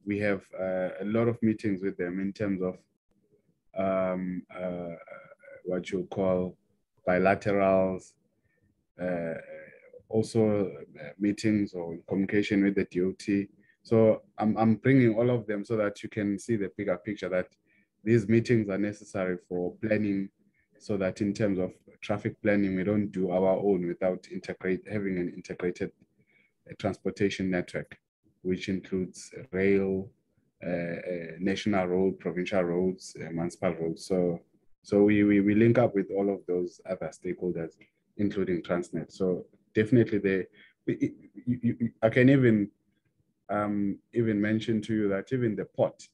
we have a lot of meetings with them in terms of what you call bilaterals, also meetings or communication with the DOT. So I'm bringing all of them so that you can see the bigger picture, that these meetings are necessary for planning, so that in terms of traffic planning, we don't do our own without having an integrated transportation network, which includes rail, national road, provincial roads, municipal roads. So we link up with all of those other stakeholders, including Transnet. So definitely I can even mention to you that even the port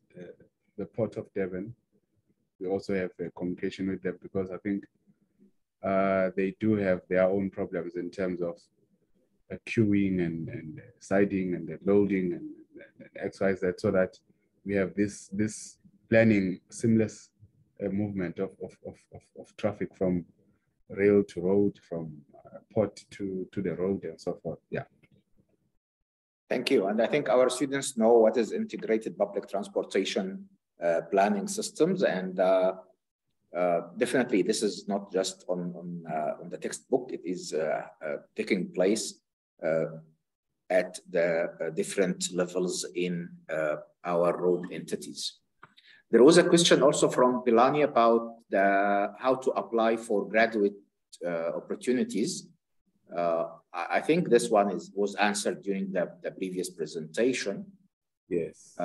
of Devon, we also have a communication with them, because I think they do have their own problems in terms of queuing and siding and the loading and XYZ, so that we have this planning seamless movement of traffic from rail to road, from port to the road, and so forth. Yeah. Thank you. And I think our students know what is integrated public transportation planning systems, and definitely this is not just on the textbook. It is taking place at the different levels in our road entities. There was a question also from Pilani about how to apply for graduate opportunities. I think this one was answered during the previous presentation. Yes.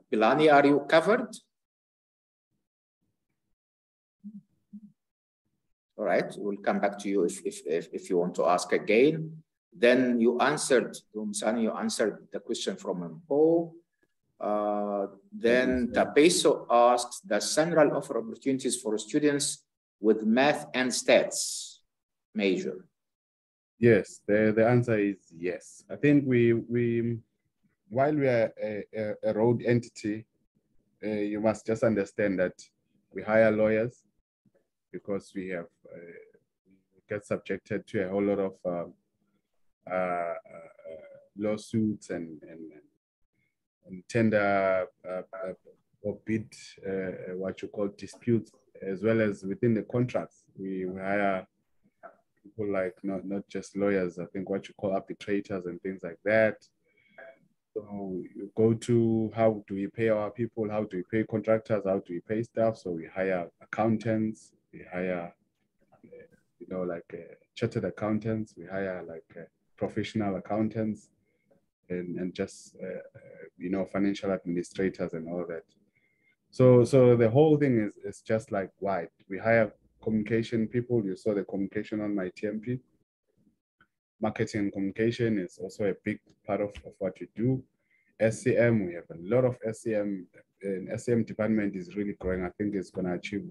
Pilani, are you covered? All right, we'll come back to you if you want to ask again. Then you answered, Dumisa, you answered the question from Mpo. Then Tapeso asks, does Sanral offer opportunities for students with math and stats major? Yes, the answer is yes. I think while we are a road entity, you must just understand that we hire lawyers, because we have get subjected to a whole lot of lawsuits and tender or bid, what you call disputes, as well as within the contracts. We hire people like not just lawyers, I think what you call arbitrators and things like that. So you go to, how do we pay our people? How do we pay contractors? How do we pay staff? So we hire accountants, we hire, chartered accountants, we hire professional accountants, and just, financial administrators and all that. So the whole thing is just like wide. We hire communication people. You saw the communication on my TMP. Marketing and communication is also a big part of what we do. SCM, we have a lot of SCM, and SCM department is really growing. I think it's going to achieve,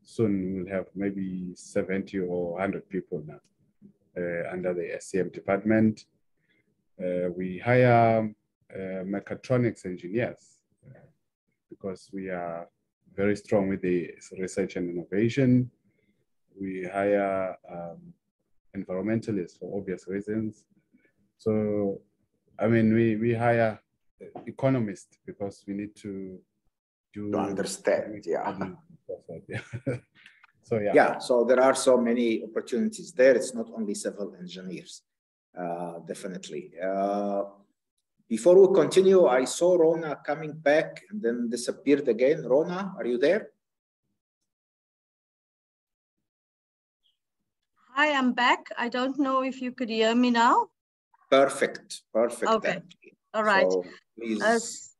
soon we'll have maybe 70 or 100 people now under the SCM department. We hire mechatronics engineers because we are very strong with the research and innovation. We hire environmentalists for obvious reasons. So, I mean, we hire economists because we need to understand, yeah. So, yeah. Yeah, so there are so many opportunities there. It's not only civil engineers, definitely. Before we continue, I saw Rhona coming back and then disappeared again. Rhona, are you there? Hi, I'm back. I don't know if you could hear me now. Perfect, perfect. Okay, all right. So please,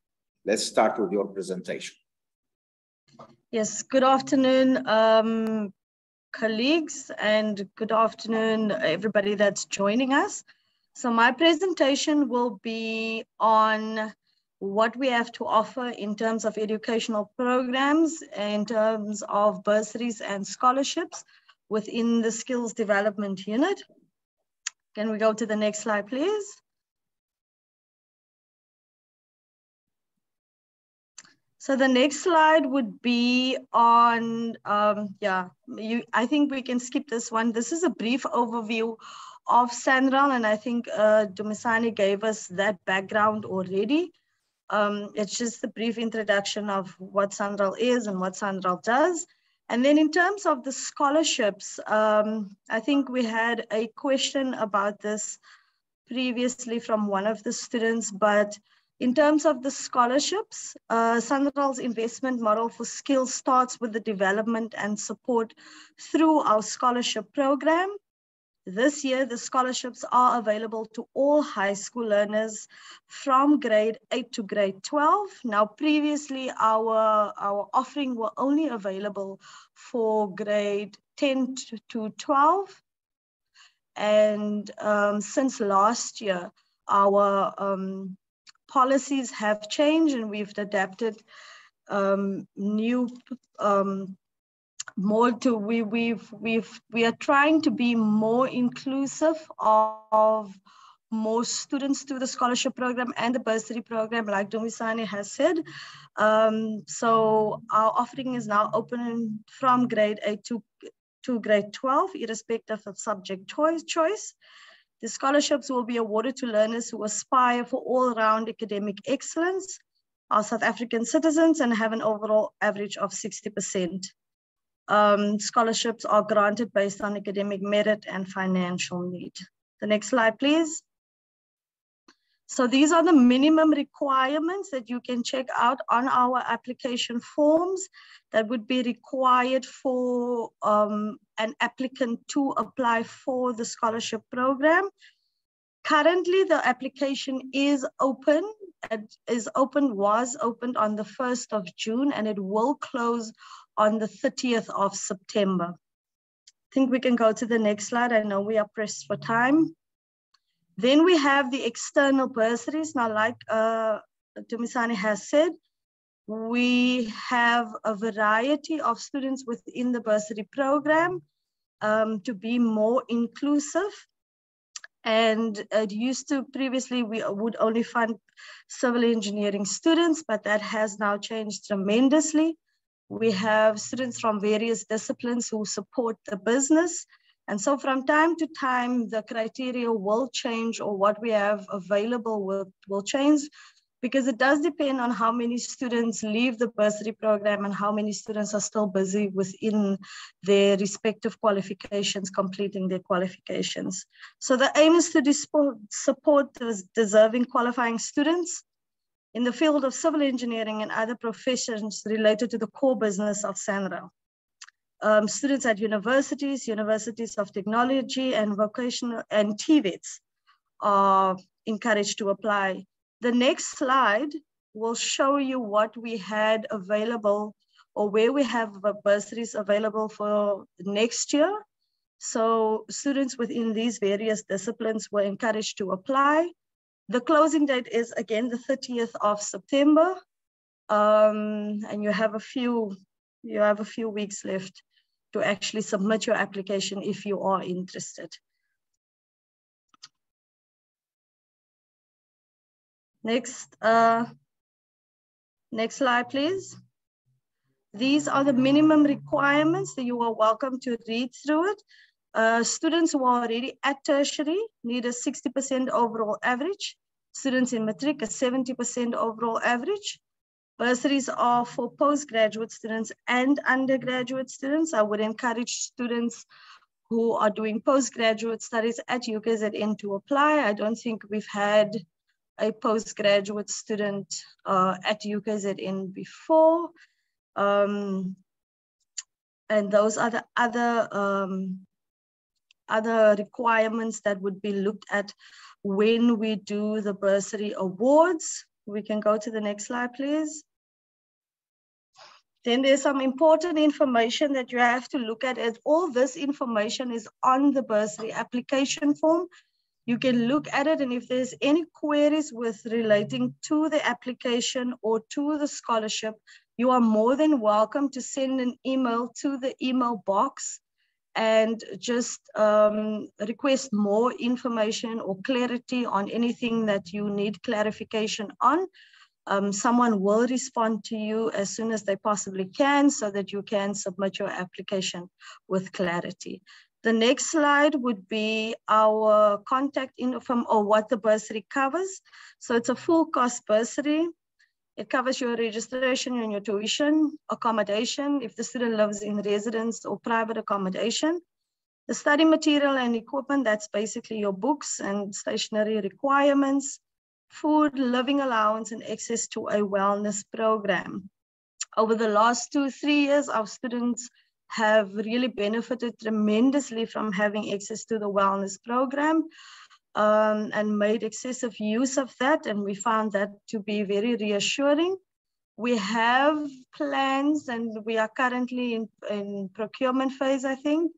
let's start with your presentation. Yes, good afternoon, colleagues, and good afternoon, everybody that's joining us. So my presentation will be on what we have to offer in terms of educational programs, in terms of bursaries and scholarships within the skills development unit. Can we go to the next slide, please? So the next slide would be on, I think we can skip this one. This is a brief overview of Sanral, and I think Dumisa gave us that background already. It's just a brief introduction of what Sanral is and what Sanral does. And then in terms of the scholarships, I think we had a question about this previously from one of the students, but in terms of the scholarships, Sanral's investment model for skills starts with the development and support through our scholarship program. This year, the scholarships are available to all high school learners from grade 8 to grade 12. Now, previously, our offering were only available for grade 10 to 12. And since last year, our policies have changed and we've adapted new more to we are trying to be more inclusive of more students to the scholarship program and the bursary program, like Dumisa has said. So our offering is now open from grade 8 to grade 12, irrespective of subject choice. The scholarships will be awarded to learners who aspire for all-round academic excellence, are South African citizens, and have an overall average of 60%. Scholarships are granted based on academic merit and financial need. The next slide, please. So these are the minimum requirements that you can check out on our application forms that would be required for an applicant to apply for the scholarship program. Currently, the application is open. Was opened on the 1st of June, and it will close on the 30th of September. I think we can go to the next slide. I know we are pressed for time. Then we have the external bursaries. Now, like Dumisa has said, we have a variety of students within the bursary program to be more inclusive. And it used to previously, we would only fund civil engineering students, but that has now changed tremendously. We have students from various disciplines who support the business. And so from time to time, the criteria will change, or what we have available will change, because it does depend on how many students leave the bursary program and how many students are still busy within their respective qualifications, completing their qualifications. So the aim is to support the deserving qualifying students in the field of civil engineering and other professions related to the core business of Sanral. Students at universities of technology and vocational and TVETs are encouraged to apply. The next slide will show you what we had available, or where we have bursaries available for next year. So students within these various disciplines were encouraged to apply. The closing date is again the 30th of September, and you have a few weeks left to actually submit your application if you are interested. Next slide, please. These are the minimum requirements that you are welcome to read through it. Students who are already at tertiary need a 60% overall average. Students in matric, a 70% overall average. Bursaries are for postgraduate students and undergraduate students. I would encourage students who are doing postgraduate studies at UKZN to apply. I don't think we've had a postgraduate student at UKZN before. And those are the other requirements that would be looked at when we do the bursary awards. We can go to the next slide, please. Then there's some important information that you have to look at. As all this information is on the bursary application form. You can look at it, and if there's any queries relating to the application or to the scholarship, you are more than welcome to send an email to the email box and just request more information or clarity on anything that you need clarification on. Someone will respond to you as soon as they possibly can, so that you can submit your application with clarity. The next slide would be our contact info or what the bursary covers. So it's a full cost bursary. It covers your registration and your tuition, accommodation, if the student lives in residence or private accommodation. The study material and equipment, that's basically your books and stationery requirements, food, living allowance, and access to a wellness program. Over the last 2-3 years, our students have really benefited tremendously from having access to the wellness program and made excessive use of that. And we found that to be very reassuring. We have plans and we are currently in procurement phase, I think.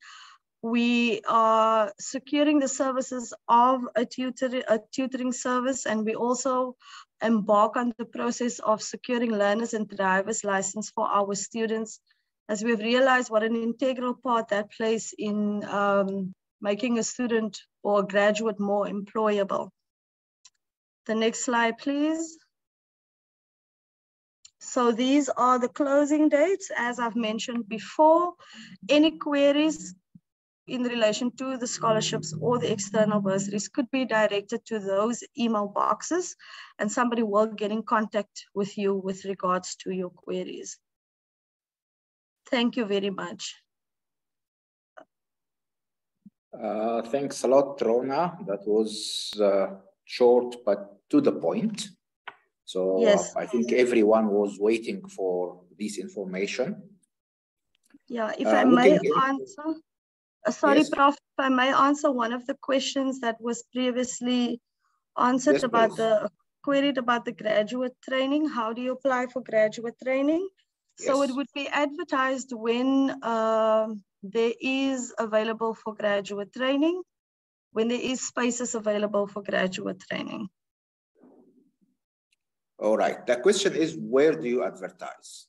We are securing the services of a tutoring service, and we also embark on the process of securing learners and driver's license for our students, as we've realized what an integral part that plays in making a student or a graduate more employable. The next slide, please. So these are the closing dates, as I've mentioned before. Any queries in relation to the scholarships or the external bursaries could be directed to those email boxes, and somebody will get in contact with you with regards to your queries. Thank you very much. Thanks a lot, Rhona. That was short but to the point. So yes. I think everyone was waiting for this information. Yeah, if I may answer. Sorry, yes. Prof, if I may answer one of the questions that was previously answered, yes, about queried about the graduate training. How do you apply for graduate training? Yes. So it would be advertised when there is available for graduate training, when there is spaces available for graduate training. All right. The question is, where do you advertise?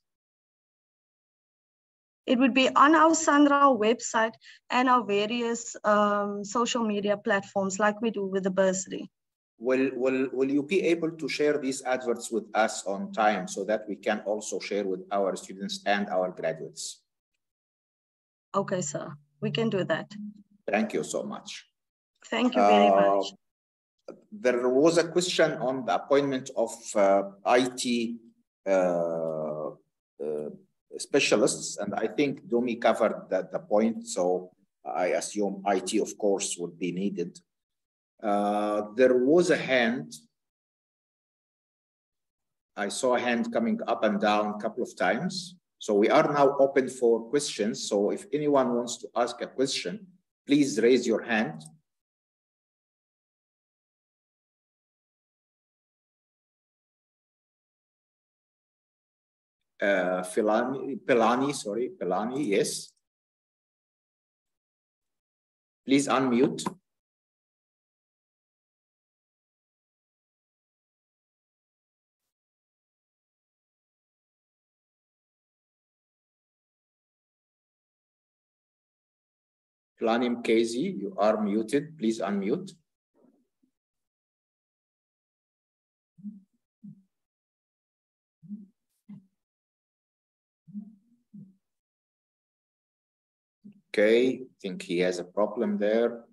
It would be on our Sanral website and our various social media platforms like we do with the bursary. Will you be able to share these adverts with us on time so that we can also share with our students and our graduates? Okay, sir. We can do that. Thank you so much. Thank you very much. There was a question on the appointment of IT specialists, and I think Dumi covered the point, so I assume IT, of course, would be needed. There was a hand. I saw a hand coming up and down a couple of times. So we are now open for questions. So if anyone wants to ask a question, please raise your hand. Pelani, yes. Please unmute. Pelani Mkezi, you are muted. Please unmute. Okay, I think he has a problem there.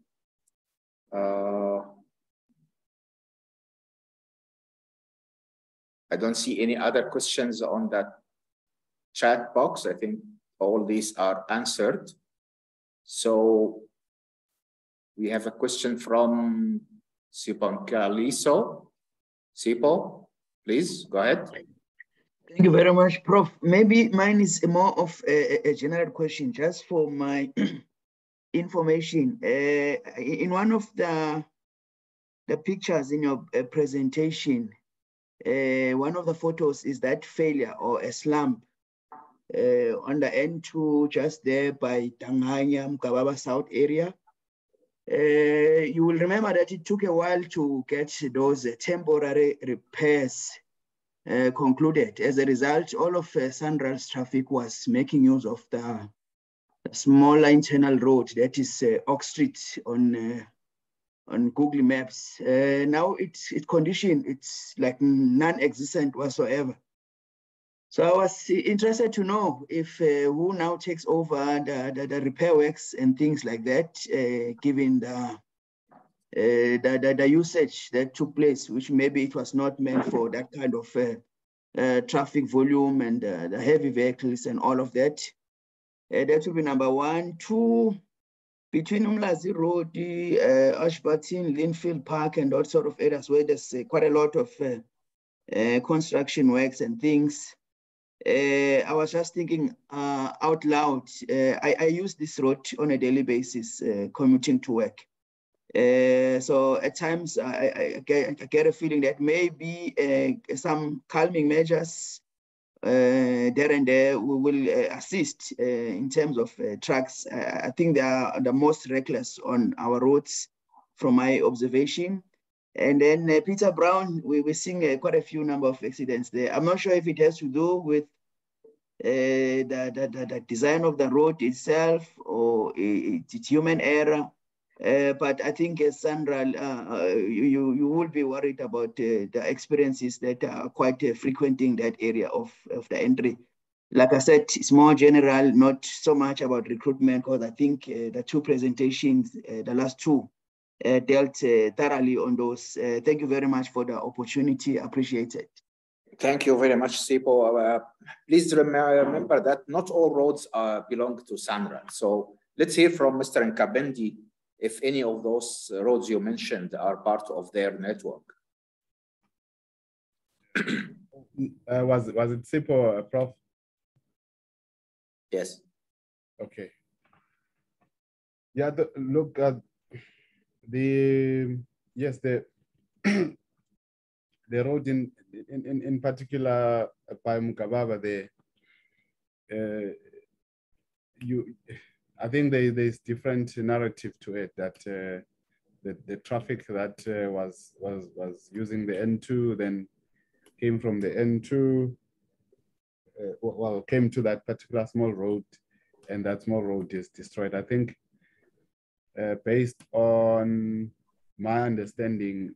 I don't see any other questions on that chat box. I think all these are answered. So we have a question from Sipo Nkaliso. Sipo, please go ahead. Thank you very much, Prof. Maybe mine is more of a general question, just for my information. In one of the pictures in your presentation, one of the photos is that failure or a slump on the N2, just there by Tanganya, Mkababa South area. You will remember that it took a while to get those temporary repairs concluded. As a result, all of Sanral's traffic was making use of the smaller internal road, that is Oak Street on Google Maps. Now its condition, it's like non-existent whatsoever. So I was interested to know if who now takes over the repair works and things like that, given the usage that took place, which maybe it was not meant for that kind of traffic volume and the heavy vehicles and all of that. That would be number one. Two, between Umlazi Road, Ashburton, Linfield Park, and all sort of areas where there's quite a lot of construction works and things. I was just thinking out loud. I use this road on a daily basis, commuting to work. So at times I get a feeling that maybe some calming measures there and there will assist in terms of trucks. I think they are the most reckless on our roads from my observation. And then Peter Brown, we're seeing quite a few number of accidents there. I'm not sure if it has to do with the design of the road itself or it's human error. But I think as Sanral, you will be worried about the experiences that are quite frequenting that area of the entry. Like I said, it's more general, not so much about recruitment, because I think the two presentations, the last two, dealt thoroughly on those. Thank you very much for the opportunity. Appreciate it. Thank you very much, Sipo. Please remember that not all roads belong to Sanral. So let's hear from Mr. Nkabinde if any of those roads you mentioned are part of their network. Was it Sipo, Prof? Yes. Okay. Yeah, look at the the road in particular by Mukababa there. I think there's different narrative to it that the traffic that was using the N2 then came from the N2, came to that particular small road, and that small road is destroyed. I think based on my understanding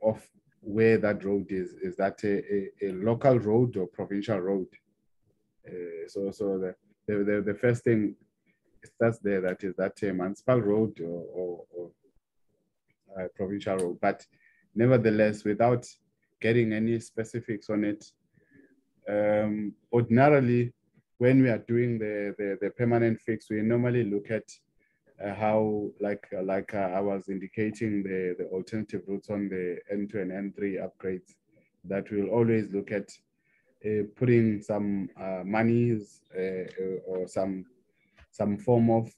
of where that road is that a local road or provincial road? So the first thing starts there, that is that municipal road or provincial road. But nevertheless, without getting any specifics on it, ordinarily when we are doing the permanent fix, we normally look at how, like I was indicating, the alternative routes on the N2 and N3 upgrades, that we'll always look at putting some monies or some form of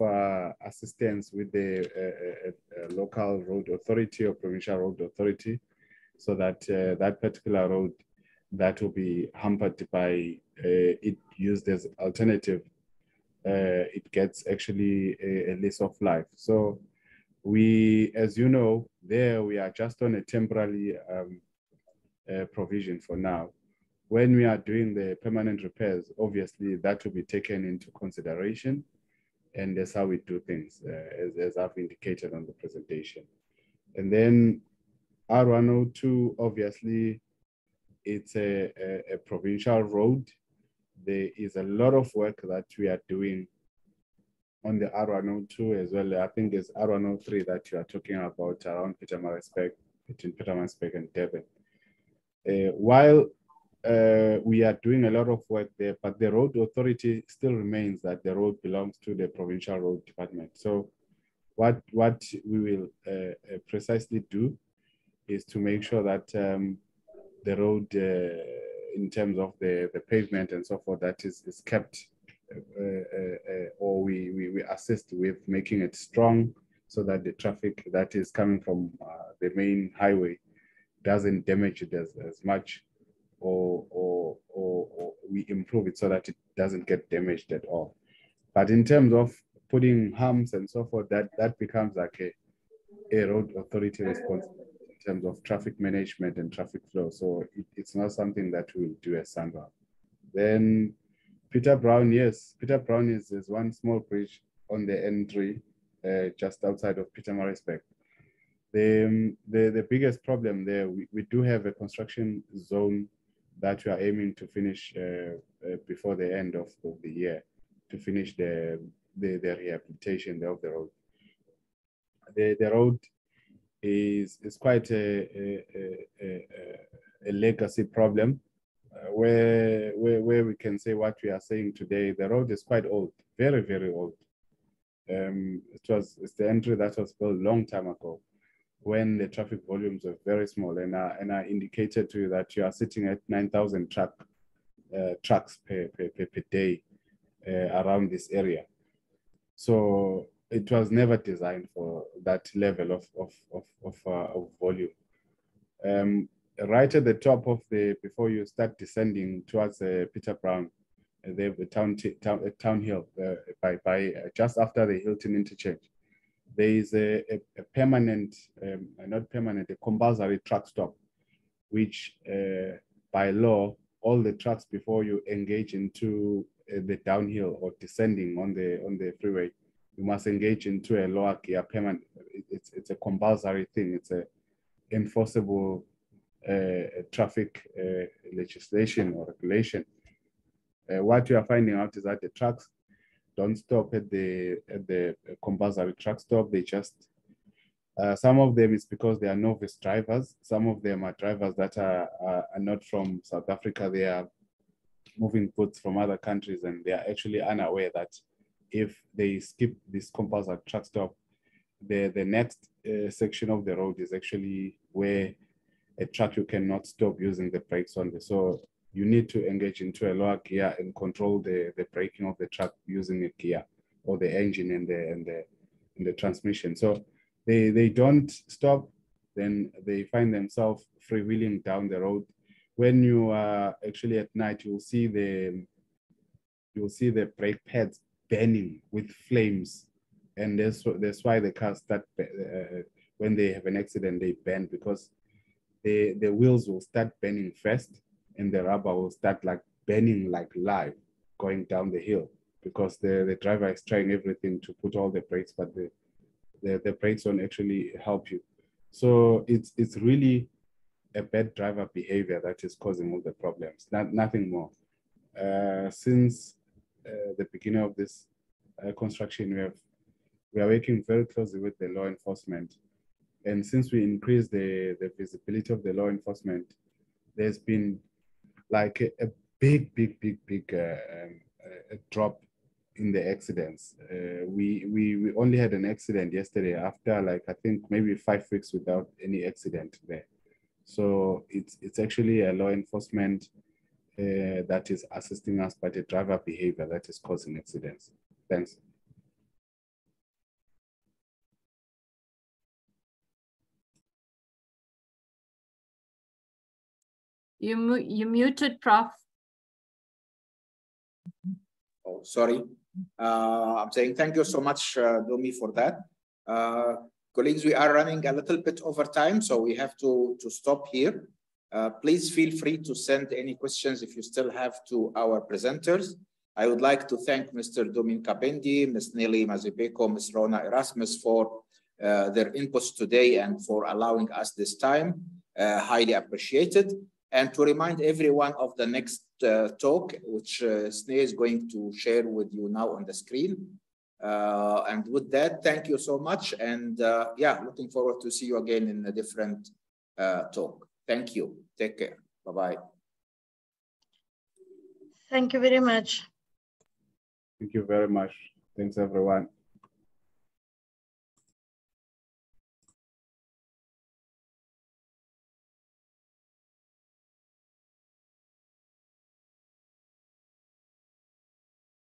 assistance with the local road authority or provincial road authority, so that that particular road that will be hampered by it used as alternative, it gets actually a lease of life. So we, as you know, there we are just on a temporary provision for now. When we are doing the permanent repairs, obviously that will be taken into consideration, and that's how we do things, as I've indicated on the presentation. And then R102, obviously, it's a provincial road. There is a lot of work that we are doing on the R102 as well. I think there's R103 that you are talking about around Pietermaritzburg, between Pietermaritzburg and Durban. While we are doing a lot of work there, but the road authority still remains that the road belongs to the provincial road department. So what we will precisely do is to make sure that the road, in terms of the pavement and so forth, that is kept, or we assist with making it strong, so that the traffic that is coming from the main highway doesn't damage it as much, or we improve it so that it doesn't get damaged at all. But in terms of putting humps and so forth, that becomes like a road authority responsibility in terms of traffic management and traffic flow. So it's not something that we'll do as Sanral. Then Peter Brown, yes, Peter Brown is one small bridge on the N3, just outside of Pietermaritzburg. The biggest problem there, we do have a construction zone that we are aiming to finish before the end of the year, to finish the rehabilitation of the road. The road is quite a legacy problem, where we can say what we are saying today. The road is quite old, very, very old. It's the entry that was built a long time ago, when the traffic volumes were very small, and I indicated to you that you are sitting at 9,000 trucks per day around this area. So it was never designed for that level of volume. Right at the top of before you start descending towards Peter Brown, they have a town hill by just after the Hilton interchange. There is a permanent, not permanent, a compulsory truck stop, which by law, all the trucks before you engage into the downhill or descending on the freeway, you must engage into a lower gear permanent. It's a compulsory thing. It's a enforceable traffic legislation or regulation. What you are finding out is that the trucks don't stop at the compulsory truck stop. They just, some of them is because they are novice drivers. Some of them are drivers that are not from South Africa. They are moving goods from other countries, and they are actually unaware that if they skip this compulsory truck stop, the next section of the road is actually where a truck you cannot stop using the brakes only. So you need to engage into a lower gear and control the braking of the truck using a gear, or the engine and the transmission. So they don't stop, then they find themselves freewheeling down the road. When you are actually at night, you'll see the brake pads burning with flames, and that's why the cars start when they have an accident, they burn, because the wheels will start burning first, and the rubber will start like burning like live going down the hill, because the driver is trying everything to put all the brakes, but the brakes don't actually help you. So it's really a bad driver behavior that is causing all the problems, nothing more. Since the beginning of this construction, we are working very closely with the law enforcement. And since we increased the visibility of the law enforcement, there's been like a big drop in the accidents. We only had an accident yesterday after, like, I think maybe 5 weeks without any accident there. So it's actually a law enforcement that is assisting us, but the driver behavior that is causing accidents. Thanks. You muted, Prof. Oh, sorry. I'm saying thank you so much, Dumi, for that. Colleagues, we are running a little bit over time, so we have to stop here. Please feel free to send any questions if you still have to our presenters. I would like to thank Mr. Dumi Nkabinde, Ms. Nelly Mazibuko, Ms. Rhona Erasmus for their inputs today and for allowing us this time. Highly appreciated. And to remind everyone of the next talk, which Sneh is going to share with you now on the screen. And with that, thank you so much. And yeah, looking forward to see you again in a different talk. Thank you. Take care. Bye-bye. Thank you very much. Thank you very much. Thanks, everyone.